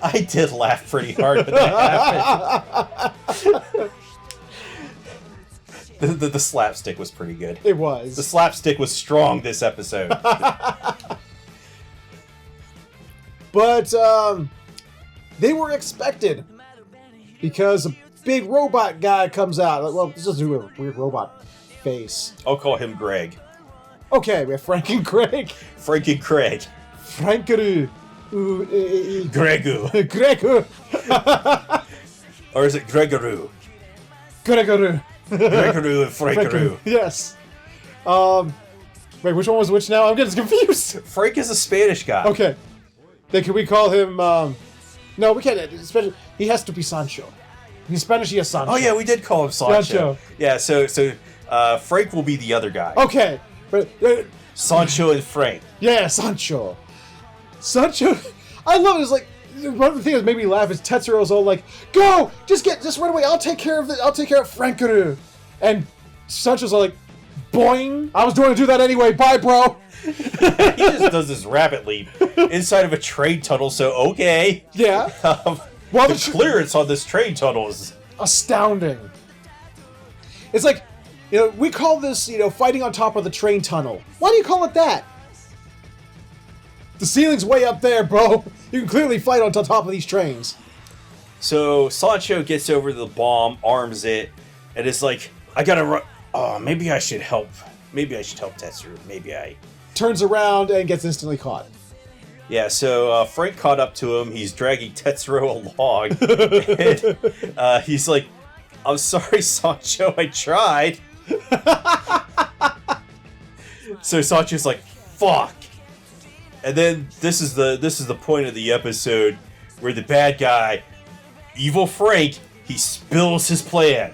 I did laugh pretty hard when that happened. The slapstick was pretty good. It was. The slapstick was strong this episode. But they were expected because a big robot guy comes out. Well, this doesn't do a weird robot face. I'll call him Greg. Okay, we have Frank and Greg. Frank and Craig. Frankaroo. Gregu. Gregu. Or is it Gregaroo? Gregaroo. Gregaroo and Frankaroo. Yes. Wait, which one was which now? I'm getting confused. Frank is a Spanish guy. Okay. Then can we call him, no, we can't, especially, he has to be Sancho. In Spanish, he is Sancho. Oh yeah, we did call him Sancho. Yeah, so Frank will be the other guy. Okay. But, Sancho and Frank. yeah, Sancho. Sancho, I love it. It's like, one of the things that made me laugh is Tetsuro's all like, go! Just run away, I'll take care of Frankaroo. And Sancho's all like, boing! I was going to do that anyway, bye bro! He just does this rapid leap inside of a train tunnel, so okay. Yeah. Well, the clearance on this train tunnel is astounding. It's like, we call this, fighting on top of the train tunnel. Why do you call it that? The ceiling's way up there, bro. You can clearly fight on top of these trains. So Sancho gets over the bomb, arms it, and it's like, I gotta run. Oh, maybe I should help. Maybe I should help Tetsuro. Turns around and gets instantly caught. Yeah, so Frank caught up to him. He's dragging Tetsuro along. And he's like, I'm sorry, Sancho, I tried. So Sancho's like, fuck. And then this is the point of the episode where the bad guy, Evil Frank, he spills his plan.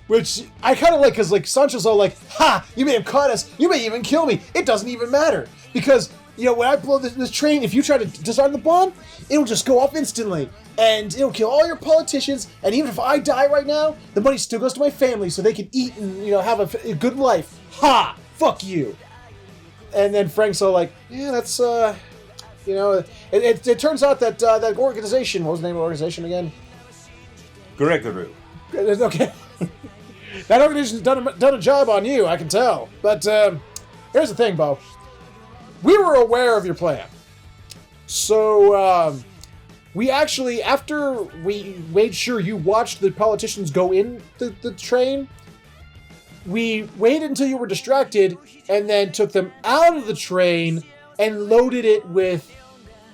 Which I kind of like, because like Sancho's all like, ha, you may have caught us, you may even kill me, it doesn't even matter. Because, when I blow this train, if you try to disarm the bomb, it'll just go off instantly. And it'll kill all your politicians, and even if I die right now, the money still goes to my family so they can eat and, have a good life. Ha! Fuck you! And then Frank's all like, yeah, that's, it turns out that that organization, what was the name of the organization again? Gregaroo. Okay. That organization's done a job on you, I can tell. But here's the thing, Bo. We were aware of your plan. So we actually, after we made sure you watched the politicians go in the train, we waited until you were distracted and then took them out of the train and loaded it with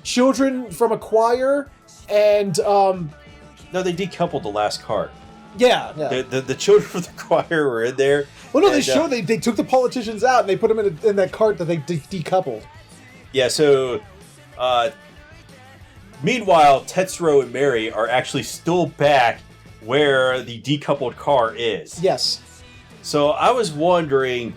children from a choir and... No, they decoupled the last cart. Yeah. The children from the choir were in there. Well, no, they took the politicians out and they put them in that cart that they decoupled. Yeah, so... meanwhile, Tetsuro and Mary are actually still back where the decoupled car is. Yes. So I was wondering,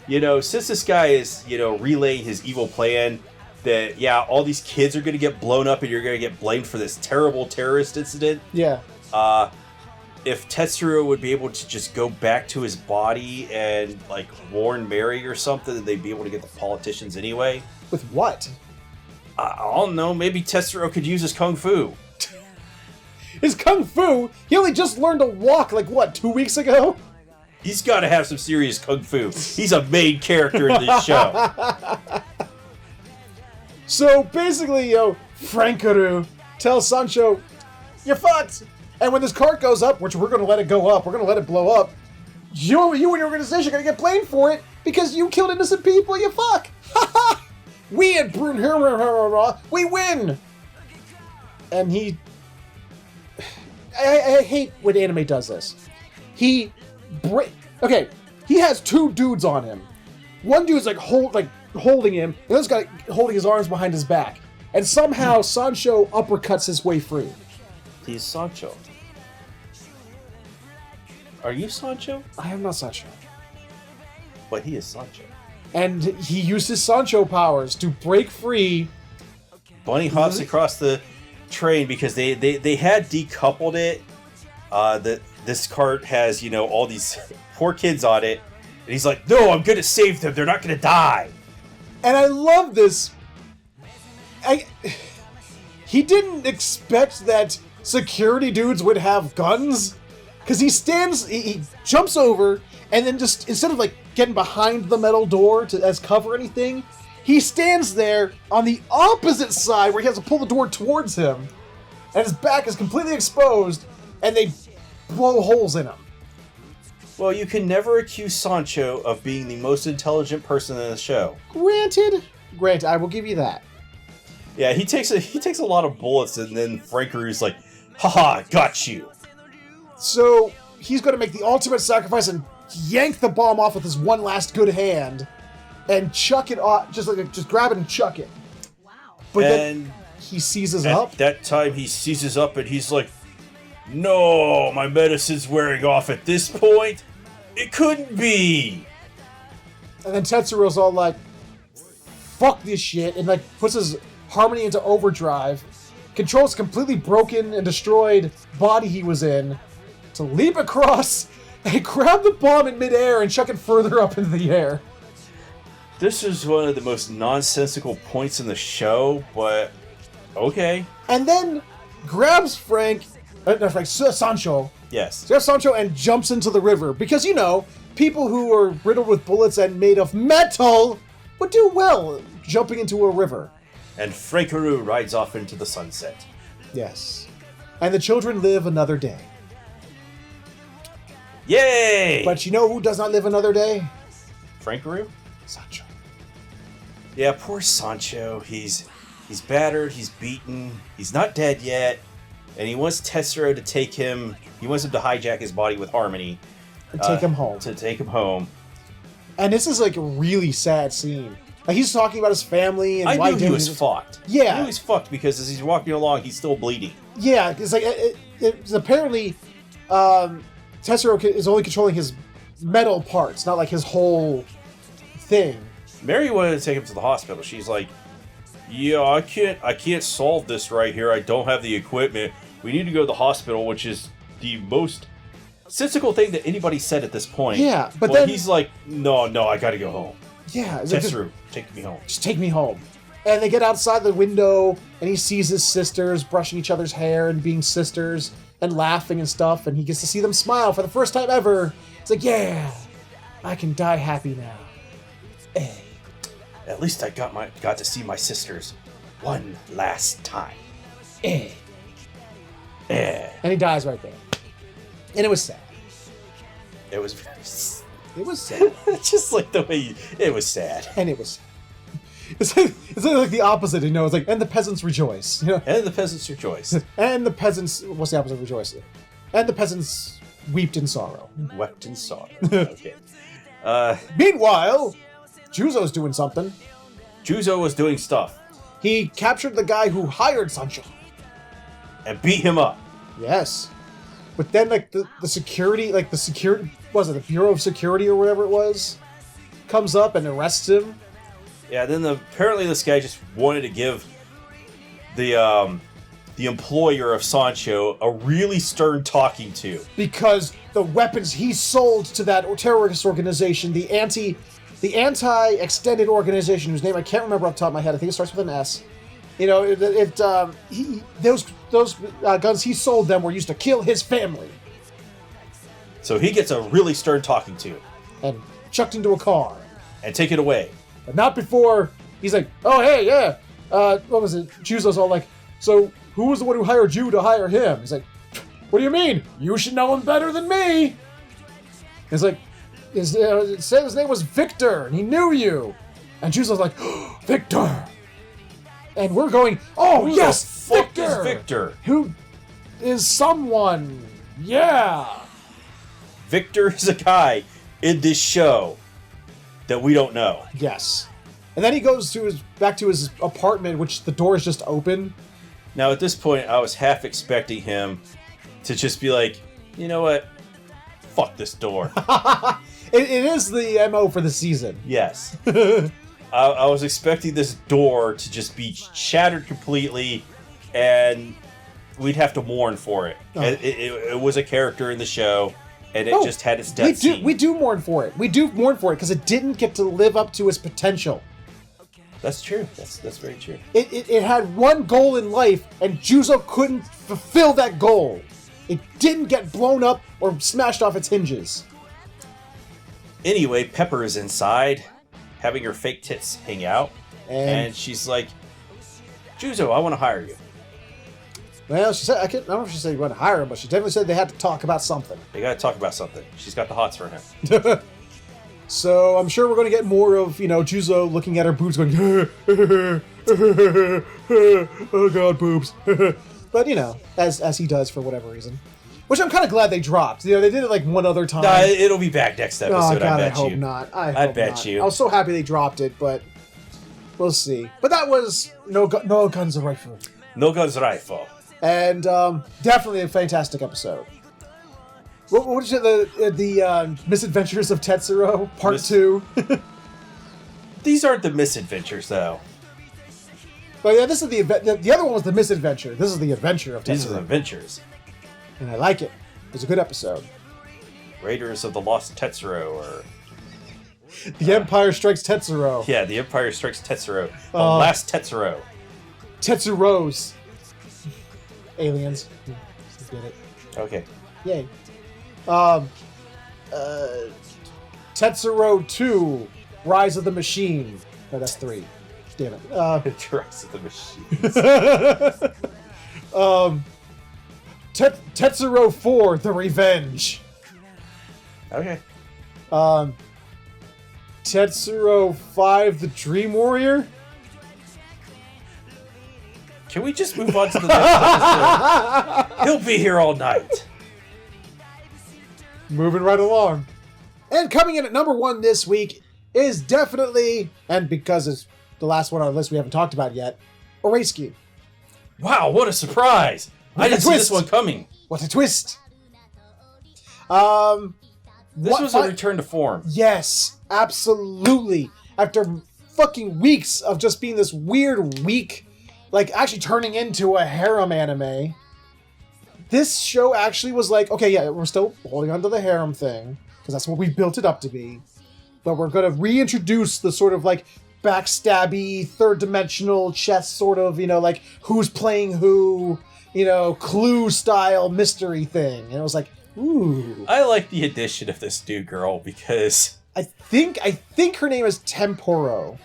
since this guy is, relaying his evil plan, that, yeah, all these kids are going to get blown up and you're going to get blamed for this terrible terrorist incident. Yeah. If Tetsuro would be able to just go back to his body and, warn Mary or something, then they'd be able to get the politicians anyway. With what? I don't know. Maybe Tetsuro could use his kung fu. His kung fu? He only just learned to walk, 2 weeks ago? He's got to have some serious kung fu. He's a main character in this show. So basically, Frankaru tells Sancho, "You're fucked." And when this cart goes up, which we're going to let it go up, we're going to let it blow up, you and your organization are going to get blamed for it because you killed innocent people, you fuck. We at Brun, we win. And I hate when anime does this. He has two dudes on him. One dude's holding him, and the other's got holding his arms behind his back. And somehow Sancho uppercuts his way free. He's Sancho. Are you Sancho? I am not Sancho. But he is Sancho. And he used his Sancho powers to break free. Bunny hops across the train because they had decoupled it. This cart has, all these poor kids on it. And he's like, no, I'm going to save them. They're not going to die. And I love this. He didn't expect that security dudes would have guns. Because he jumps over, and then just, instead of getting behind the metal door as cover or anything, he stands there on the opposite side where he has to pull the door towards him. And his back is completely exposed, and they blow holes in him. Well, you can never accuse Sancho of being the most intelligent person in the show. Granted, I will give you that. Yeah, he takes a lot of bullets, and then Frankaru's like, haha, got you. So he's going to make the ultimate sacrifice and yank the bomb off with his one last good hand and chuck it off, just grab it and chuck it. Wow. But then he seizes up. At that time, he seizes up and he's like, no, my medicine's wearing off at this point. It couldn't be. And then Tetsuro's all like, fuck this shit, and puts his harmony into overdrive, controls completely broken and destroyed body he was in, to leap across and grab the bomb in midair and chuck it further up into the air. This is one of the most nonsensical points in the show, but okay. And then grabs Sancho. Yes. Grabs Sancho and jumps into the river. Because, people who are riddled with bullets and made of metal would do well jumping into a river. And Frankaru rides off into the sunset. Yes. And the children live another day. Yay! But you know who does not live another day? Frankaru? Sancho. Yeah, poor Sancho. He's battered, he's beaten, he's not dead yet, and he wants Tetsuro to take him. He wants him to hijack his body with Harmony. And take him home. To take him home. And this is a really sad scene. He's talking about his family and I knew he was fucked. Yeah. I knew he was fucked because as he's walking along, he's still bleeding. Yeah, it's it's apparently Tetsuro is only controlling his metal parts, not his whole thing. Mary wanted to take him to the hospital. She's like, yeah, I can't solve this right here. I don't have the equipment. We need to go to the hospital, which is the most sensical thing that anybody said at this point. Yeah, but then he's he's like, no, I gotta go home. Yeah. Tetsuro, take me home. Just take me home. And they get outside the window, and he sees his sisters brushing each other's hair and being sisters. and laughing and stuff, and he gets to see them smile for the first time ever. It's like, yeah, I can die happy now. Hey. At least I got to see my sisters one last time. Eh. Eh. And he dies right there. And it was sad. It was very It was sad. just like the way it was sad. And it was sad. It's like the opposite, you know. It's like, and the peasants rejoice. You know? And the peasants rejoiced. And the peasants, what's the opposite of rejoice? And the peasants wept in sorrow. Wept in sorrow. Okay. Meanwhile, Juzo's doing something. Juzo was doing stuff. He captured the guy who hired Sancho. And beat him up. Yes. But then, like, the security, was it the Bureau of Security or whatever it was, comes up and arrests him. Yeah, then apparently this guy just wanted to give the employer of Sancho a really stern talking to. Because the weapons he sold to that terrorist organization, the anti-extended organization, whose name I can't remember off the top of my head, I think it starts with an S. You know, those guns he sold them were used to kill his family. So he gets a really stern talking to. And chucked into a car. And taken away. But not before he's like, oh, hey, yeah. What was it? Juzo's all like, so who was the one who hired you to hire him? He's like, what do you mean? You should know him better than me. He's like, it said his name was Victor, and he knew you. And Juzo's like, oh, Victor. And we're going, oh, who yes, the fuck Victor. is Victor? Who is someone? Yeah. Victor is a guy in this show that we don't know. Yes. And then he goes back to his apartment, which the door is just open. Now, at this point, I was half expecting him to just be like, you know what? Fuck this door. It is the MO for the season. Yes. I was expecting this door to just be shattered completely, and we'd have to mourn for it. Oh. It was a character in the show, and it just had its death scene. We do mourn for it. We do mourn for it because it didn't get to live up to its potential. That's true. That's very true. It had one goal in life, and Juzo couldn't fulfill that goal. It didn't get blown up or smashed off its hinges. Anyway, Pepper is inside, having her fake tits hang out, and she's like, Juzo, I want to hire you. Well, she said, I don't know if she said you want to hire him, but she definitely said they had to talk about something. They got to talk about something. She's got the hots for him. So I'm sure we're going to get more of, Juzo looking at her boobs going, oh god, boobs. But, as he does for whatever reason. Which I'm kind of glad they dropped. They did it like one other time. Nah, it'll be back next episode, oh, God, I I bet hope you. not. I bet you. I was so happy they dropped it, but we'll see. But that was No Guns Rifle. No Guns Rifle. And definitely a fantastic episode. What did you say? The Misadventures of Tetsuro, Part 2. These aren't the misadventures, though. But yeah, this is the other one was the Misadventure. This is the Adventure of Tetsuro. These are the adventures. And I like it. It was a good episode. Raiders of the Lost Tetsuro, or... The Empire Strikes Tetsuro. Yeah, The Empire Strikes Tetsuro. The Last Tetsuro. Tetsuros. Aliens. Get it. Okay. Yay. Tetsuro 2, Rise of the Machine. No, that's 3. Damn it. Rise of the Machines. Tetsuro 4, The Revenge. Okay. Tetsuro 5, The Dream Warrior. Can we just move on to the next episode? He'll be here all night. Moving right along. And coming in at number 1 this week is definitely, and because it's the last one on our list we haven't talked about yet, Oresuki. Wow, what a surprise! I didn't see this one coming. What a twist! This was a return to form. Yes, absolutely. After fucking weeks of just being this weird, weak, like actually turning into a harem anime, this show actually was like, okay, yeah, we're still holding on to the harem thing, because that's what we built it up to be, but we're going to reintroduce the sort of like backstabby, third-dimensional chess sort of, like who's playing who, Clue style mystery thing. And it was like, ooh. I like the addition of this new girl because I think her name is Temporo.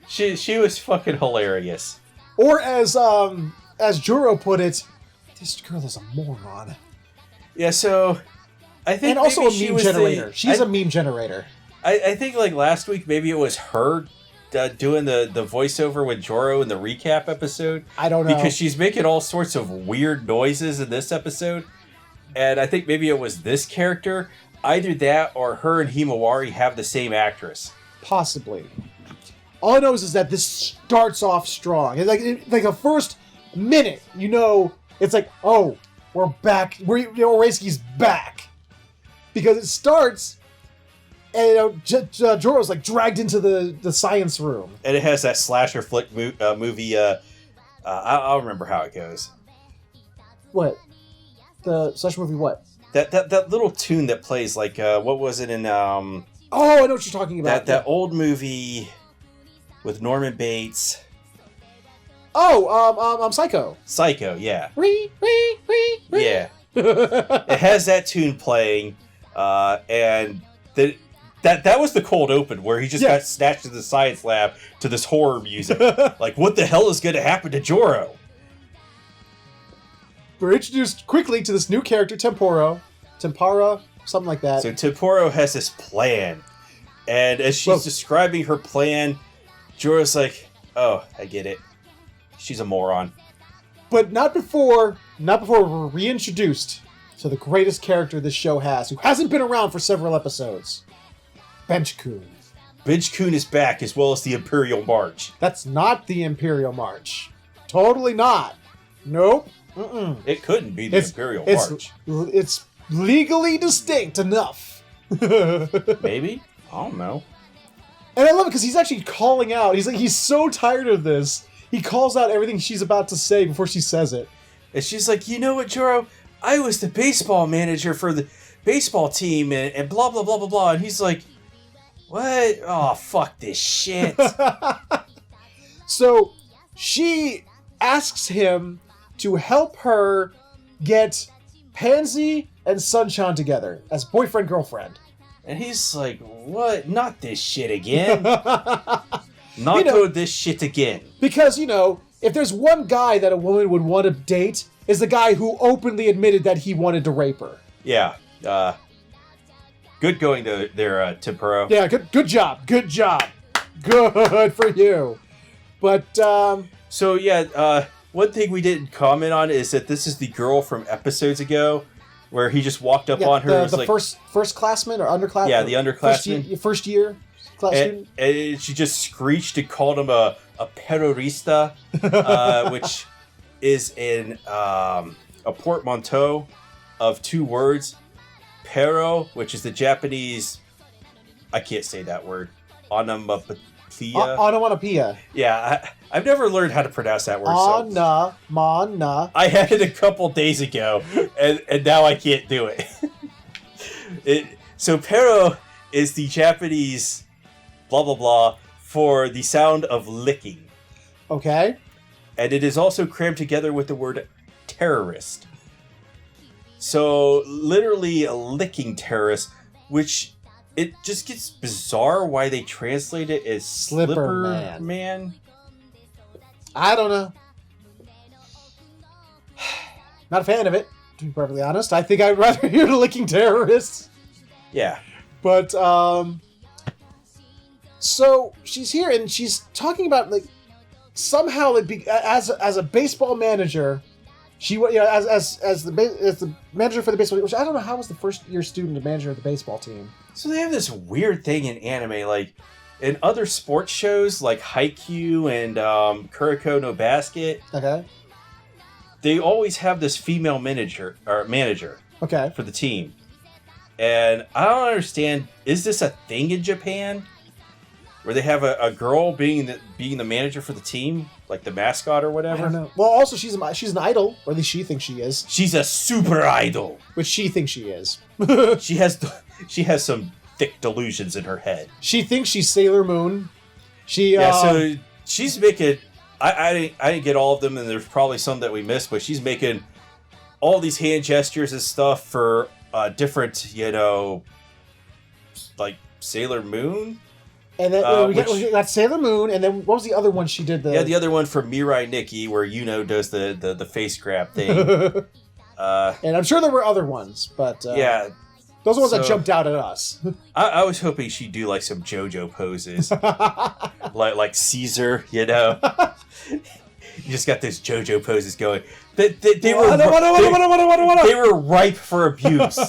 she was fucking hilarious. Or as Juro put it, this girl is a moron. Yeah, so I think and also a maybe meme generator. She's a meme generator. I think like last week maybe it was her doing the voiceover with Joro in the recap episode. I don't know. Because she's making all sorts of weird noises in this episode. And I think maybe it was this character. Either that or her and Himawari have the same actress. Possibly. All I know is that this starts off strong. It's like the first minute, it's like, oh, we're back. Reiski's back. Because it starts... And Joro's like dragged into the science room, and it has that slasher flick movie. I'll remember how it goes. What? The slasher movie? What? That little tune that plays like what was it in? Oh, I know what you're talking about. That old movie with Norman Bates. Oh, Psycho. Psycho, yeah. Ree. Yeah. It has that tune playing, and That was the cold open where he just got snatched to the science lab to this horror music. Like, what the hell is going to happen to Joro? We're introduced quickly to this new character, Tempara, something like that. So Temporo has this plan. And as she's describing her plan, Joro's like, oh, I get it. She's a moron. But not before we're reintroduced to the greatest character this show has, who hasn't been around for several episodes. Bench-kun. Bench-kun is back, as well as the Imperial March. That's not the Imperial March. Totally not. Nope. Mm-mm. It couldn't be the Imperial March. It's legally distinct enough. Maybe? I don't know. And I love it because he's actually calling out. He's so tired of this. He calls out everything she's about to say before she says it. And she's like, you know what, Joro? I was the baseball manager for the baseball team and blah, blah, blah, blah, blah. And he's like, what? Oh, fuck this shit. So she asks him to help her get Pansy and Sunshine together as boyfriend-girlfriend. And he's like, what? Not this shit again. Not code this shit again. Because, if there's one guy that a woman would want to date, is the guy who openly admitted that he wanted to rape her. Yeah. Good going there, Temporo. Yeah, good job. Good job. Good for you. But, So, yeah, one thing we didn't comment on is that this is the girl from episodes ago, where he just walked up on her. The first classman or underclassman? Yeah, the underclassman. First year class student. And she just screeched and called him a terrorista, which is a portmanteau of two words. Pero, which is the Japanese, I can't say that word, onomatopoeia. Onomatopoeia. Yeah, I've never learned how to pronounce that word. Mana. I had it a couple days ago, and now I can't do it. So pero is the Japanese blah blah blah for the sound of licking. Okay. And it is also crammed together with the word terrorist. So, literally a licking terrorist, which it just gets bizarre why they translate it as Slipper Man. I don't know. Not a fan of it, to be perfectly honest. I think I'd rather hear the licking terrorists. Yeah. But, so she's here and she's talking about, like, somehow, as a baseball manager... She, as the manager for the baseball team, which I don't know how was the first year student a manager of the baseball team. So they have this weird thing in anime, like in other sports shows like Haikyuu and Kuroko no Basket. Okay. They always have this female manager Okay. for the team, and I don't understand. Is this a thing in Japan, where they have a girl being the manager for the team? Like the mascot or whatever? I don't know. Well, also, she's an idol, or at least she thinks she is. She's a super idol. Which she thinks she is. She has some thick delusions in her head. She thinks she's Sailor Moon. So she's making... I didn't get all of them, and there's probably some that we missed, but she's making all these hand gestures and stuff for different, like Sailor Moon. And then we got Sailor Moon, and then what was the other one she did? The other one for Mirai Nikki, where does the face grab thing. And I'm sure there were other ones, but yeah, those are ones that jumped out at us. I was hoping she'd do like some JoJo poses, like Caesar, You just got those JoJo poses going. They were ripe for abuse.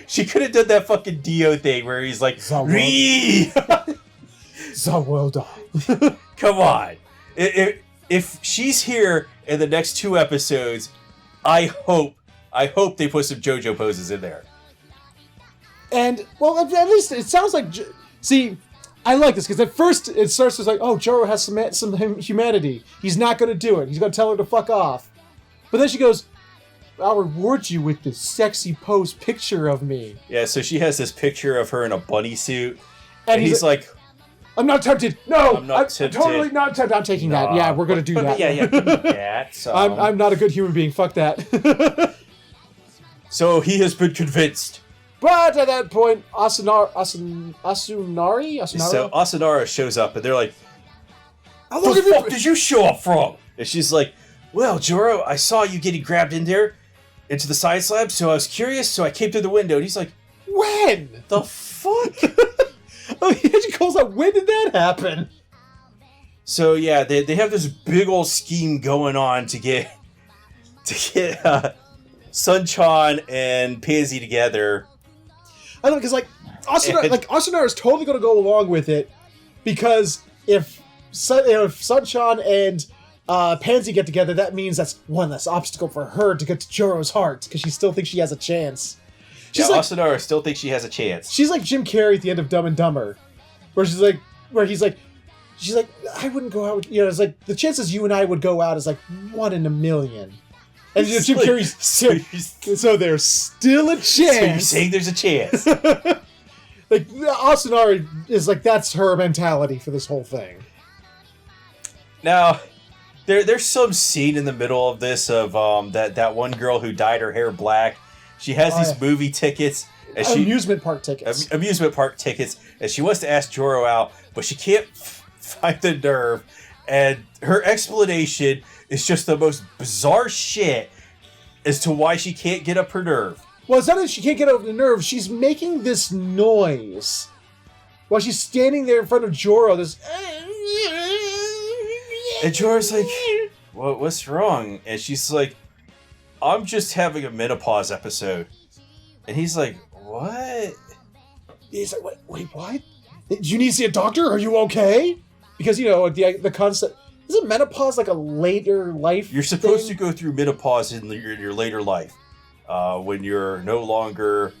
She could have done that fucking Dio thing where he's like, so well done. Come on. If she's here in the next 2 episodes, I hope they put some JoJo poses in there. And, well, at least it sounds like... See, I like this, because at first it starts as like, oh, Joro has some humanity. He's not going to do it. He's going to tell her to fuck off. But then she goes, I'll reward you with this sexy pose picture of me. Yeah, so she has this picture of her in a bunny suit. And he's like... I'm not tempted. No, I'm not tempted. Totally not tempted. I'm taking that. Yeah, we're going to do that. Yeah, give me that. So. I'm not a good human being. Fuck that. So he has been convinced. But at that point, Asunari? So Asunara shows up, and they're like, "How long the fuck did you show up from?" And she's like, "Well, Joro, I saw you getting grabbed in there into the science lab, so I was curious, so I came through the window." And he's like, "When the fuck?" She calls out, when did that happen? So yeah, they have this big old scheme going on to get Sun-chan and Pansy together. I don't know, because Asunara is totally going to go along with it, because if Sun-chan and Pansy get together, that means that's one less obstacle for her to get to Joro's heart, because she still thinks she has a chance. Asunara still thinks she has a chance. She's like Jim Carrey at the end of Dumb and Dumber, where she's like, I wouldn't go out with, it's like, the chances you and I would go out is like 1 in a million. And Jim Carrey's so there's still a chance. So you're saying there's a chance. Like, Asunari is like, that's her mentality for this whole thing. Now, there's some scene in the middle of this of that one girl who dyed her hair black. She has these movie tickets. Amusement park tickets. Amusement park tickets. And she wants to ask Joro out, but she can't find the nerve. And her explanation is just the most bizarre shit as to why she can't get up her nerve. Well, it's not that she can't get over the nerve. She's making this noise while she's standing there in front of Joro. This, and Joro's like, what's wrong? And she's like, I'm just having a menopause episode. And he's like, what? He's like, wait, what? Do you need to see a doctor? Are you okay? Because, the concept... Isn't menopause like a later life You're supposed to go through menopause in your later life. When you're no longer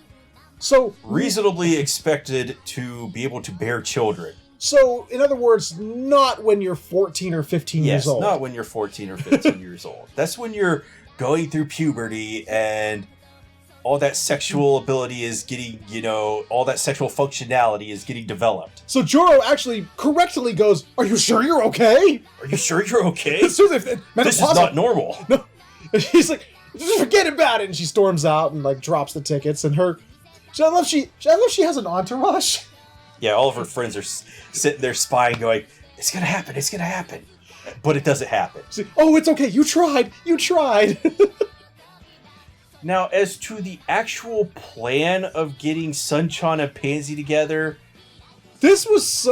reasonably expected to be able to bear children. So, in other words, not when you're 14 or 15 years old. Yes, not when you're 14 or 15 years old. That's when you're going through puberty and all that sexual ability is getting, all that sexual functionality is getting developed. So Joro actually correctly goes, are you sure you're okay? Are you sure you're okay? This is not normal. No. And he's like, just forget about it. And she storms out and drops the tickets. And I love she has an entourage. Yeah, all of her friends are sitting there spying, going, it's going to happen, it's going to happen. But it doesn't happen. Like, oh, it's okay. You tried. Now, as to the actual plan of getting Sun-chan and Pansy together... This was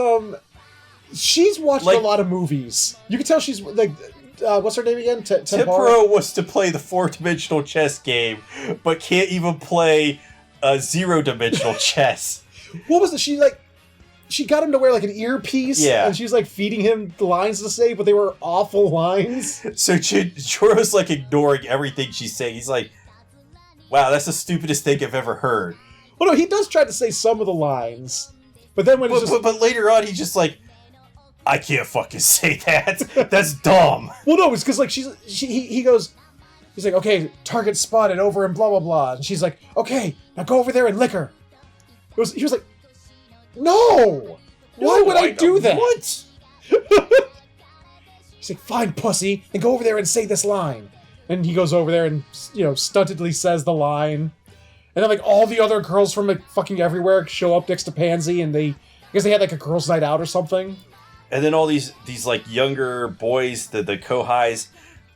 she's watched a lot of movies. You can tell she's, what's her name again? Temporo was to play the 4-dimensional chess game, but can't even play 0-dimensional chess. What was it? She got him to wear an earpiece, and she's feeding him the lines to say, but they were awful lines. So Joro's ignoring everything she's saying. He's like, wow, that's the stupidest thing I've ever heard. Well, no, he does try to say some of the lines, but then when but later on, he's just like, I can't fucking say that. That's dumb. Well, no, it's because he goes, he's like, okay, target spotted over and blah blah blah, and she's like, okay, now go over there and lick her. He was like, no, why would I do that? What? He's like, fine, pussy, and go over there and say this line. And he goes over there and, stuntedly says the line. And then, like, all the other girls from, like, fucking everywhere show up next to Pansy, and I guess they had, like, a girls' night out or something. And then all these like, younger boys, the Kohais,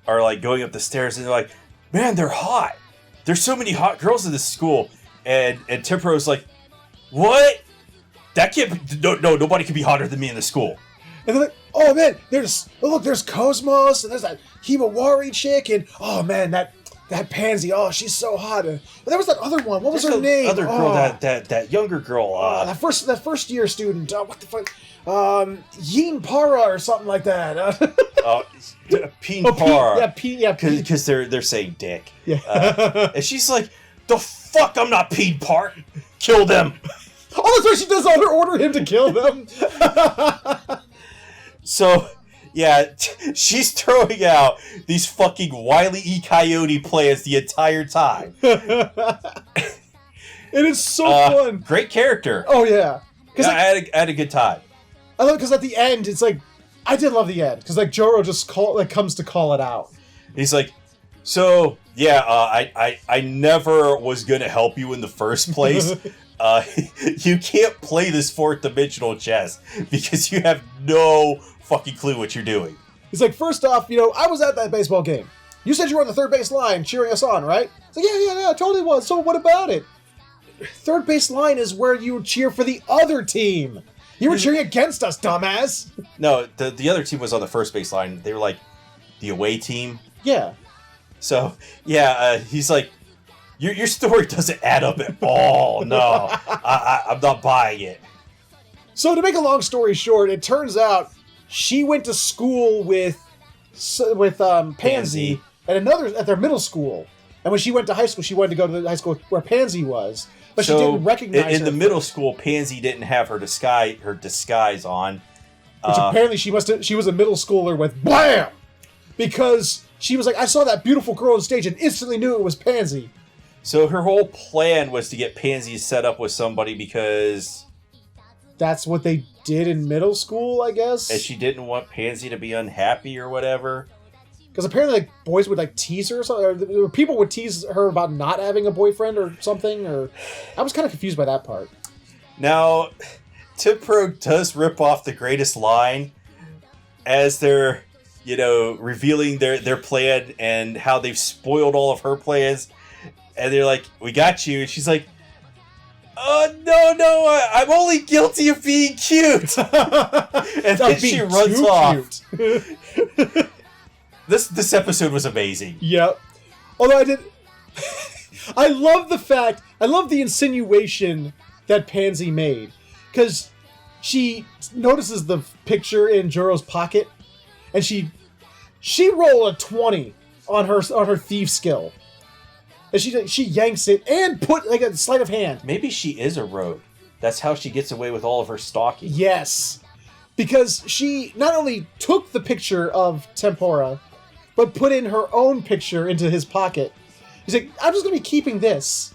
are, like, going up the stairs, and they're like, man, they're hot. There's so many hot girls in this school. And Tempero's like, what? That can't be... No, nobody can be hotter than me in the school. And they're like, oh, man, there's Cosmos, and there's that Himawari chick, and, oh, man, that Pansy, oh, she's so hot. But there was that other one. What was her name? Other girl, that younger girl. That first year student. What the fuck? Yin Para or something like that. Peen Para. Peen. Because they're saying dick. Yeah. And she's like, the fuck, I'm not Peen Para. Kill them. Oh, that's why she does order him to kill them. So, yeah, she's throwing out these fucking Wile E. Coyote plans the entire time. And it's so fun. Great character. Oh, yeah. Yeah, I had a good time. I love it because at the end, it's like, I did love the end. Because, like, Joro just comes to call it out. He's like, so, yeah, I never was going to help you in the first place. You can't play this fourth dimensional chess because you have no fucking clue what you're doing. He's like, first off, I was at that baseball game. You said you were on the third base line cheering us on, right? It's like, yeah, I totally was. So what about it? Third base line is where you cheer for the other team. You were cheering against us, dumbass. No, the other team was on the first base line. They were like the away team. Yeah. So, yeah, he's like, your story doesn't add up at all. No, I'm not buying it. So to make a long story short, it turns out she went to school with Pansy at their middle school. And when she went to high school, she wanted to go to the high school where Pansy was. But she didn't recognize her. In the middle school, Pansy didn't have her disguise on. Which apparently she was a middle schooler with BLAM! Because she was like, I saw that beautiful girl on stage and instantly knew it was Pansy. So her whole plan was to get Pansy set up with somebody because... That's what they did in middle school, I guess? And she didn't want Pansy to be unhappy or whatever. Because apparently, like, boys would, like, tease her or something. Or people would tease her about not having a boyfriend or something. Or I was kind of confused by that part. Now, Tempero does rip off the greatest line as they're, revealing their plan and how they've spoiled all of her plans. And they're like, we got you. And she's like, oh, no, I'm only guilty of being cute. And then she runs off. This episode was amazing. Yep. Although I love the insinuation that Pansy made. Because she notices the picture in Joro's pocket, and she rolled a 20 on her thief skill. And she yanks it and put like a sleight of hand. Maybe she is a rogue. That's how she gets away with all of her stalking. Yes. Because she not only took the picture of Tempora, but put in her own picture into his pocket. He's like, I'm just going to be keeping this.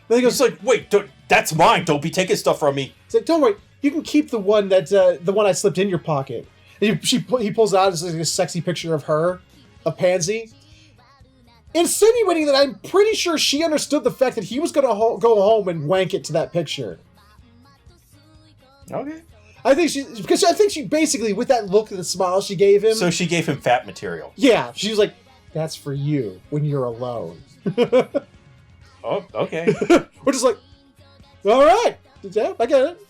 Then he goes, like, wait, that's mine. Don't be taking stuff from me. He's like, don't worry. You can keep the one I slipped in your pocket. And he pulls out a sexy picture of her, of Pansy, insinuating that I'm pretty sure she understood the fact that he was going to go home and wank it to that picture. Okay. I think she basically, with that look and the smile she gave him. So she gave him fat material. Yeah, she was like, that's for you when you're alone. Oh, okay. We're just like, all right. Yeah, I get it.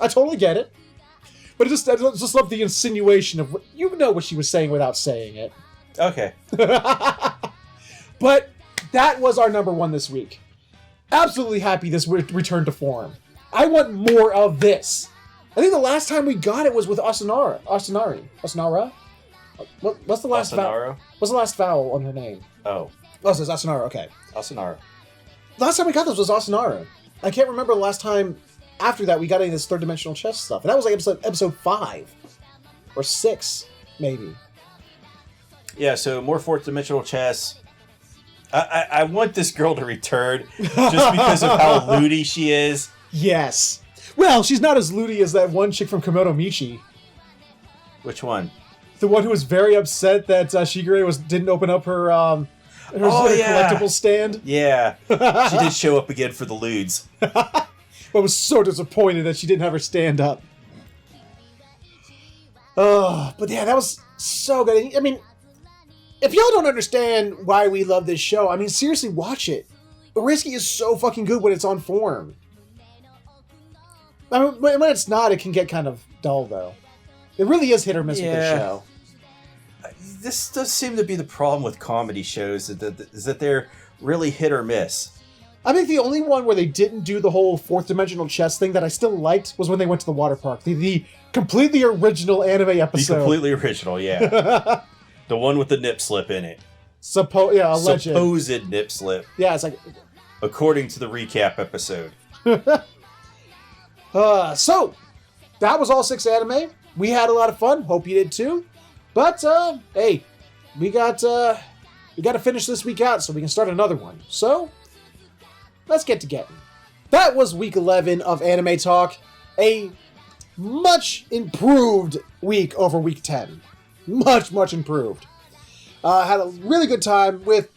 I totally get it. But I just love the insinuation of, you know what she was saying without saying it. Okay. But that was our number one this week. Absolutely happy this returned to form. I want more of this. I think the last time we got it was with Asunara. Asunara? What's the last vowel? What's the last vowel on her name? Oh, it's Asunara, okay. Asunara. Last time we got this was Asunara. I can't remember the last time after that we got any of this third dimensional chess stuff. And that was like episode 5. Or 6, maybe. Yeah, so more fourth dimensional chess. I want this girl to return just because of how looty she is. Yes. Well, she's not as looty as that one chick from Komodo Michi. Which one? The one who was very upset that Shigure didn't open up her Her yeah. collectible stand. Yeah. She did show up again for the lewds. But was so disappointed that she didn't have her stand up. Oh, but yeah, that was so good. I mean, if y'all don't understand why we love this show, I mean, seriously, watch it. Risky is so fucking good when it's on form. I mean, when it's not, it can get kind of dull, though. It really is hit or miss with this show. This does seem to be the problem with comedy shows, is that they're really hit or miss. I think the only one where they didn't do the whole fourth dimensional chess thing that I still liked was when they went to the water park. The completely original anime episode. The completely original, yeah. The one with the nip slip in it. Alleged. Supposed nip slip. Yeah, it's like... According to the recap episode. So, that was all 6 anime. We had a lot of fun. Hope you did too. But, hey, we got to finish this week out so we can start another one. So, let's get to getting. That was week 11 of Anime Talk. A much improved week over week 10. Much, much improved. Had a really good time with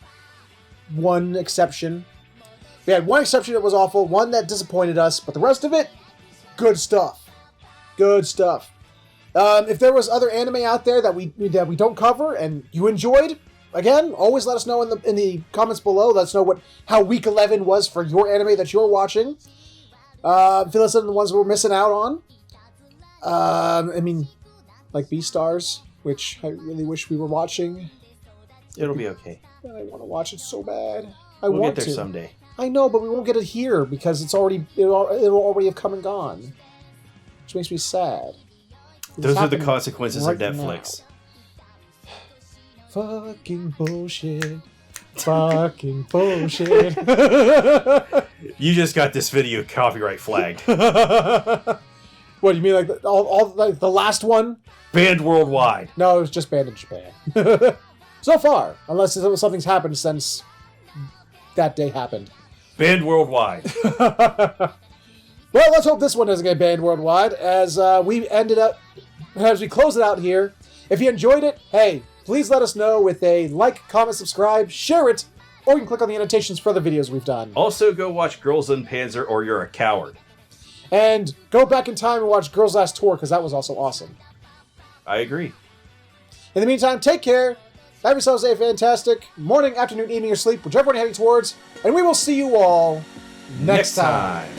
one exception. We had one exception that was awful, one that disappointed us, but the rest of it, good stuff. Good stuff. If there was other anime out there that we don't cover and you enjoyed, again, always let us know in the comments below. Let us know how week 11 was for your anime that you're watching. Fill us in the ones we're missing out on. I mean, like Beastars, which I really wish we were watching. It'll be okay. I want to watch it so bad. We'll get there someday. I know, but we won't get it here because it'll already have come and gone, which makes me sad. Those are the consequences of Netflix. Now. Fucking bullshit. Fucking bullshit. You just got this video copyright flagged. What do you mean, like like the last one? Banned worldwide. No, it was just banned in Japan. So far, unless something's happened since that day happened. Banned worldwide. Well, let's hope this one doesn't get banned worldwide. As we close it out here. If you enjoyed it, hey, please let us know with a like, comment, subscribe, share it, or you can click on the annotations for other videos we've done. Also, go watch Girls in Panzer or You're a Coward. And go back in time and watch Girls Last Tour, because that was also awesome. I agree. In the meantime, take care. Have yourselves a fantastic morning, afternoon, evening, or sleep, whichever one you're heading towards. And we will see you all next time.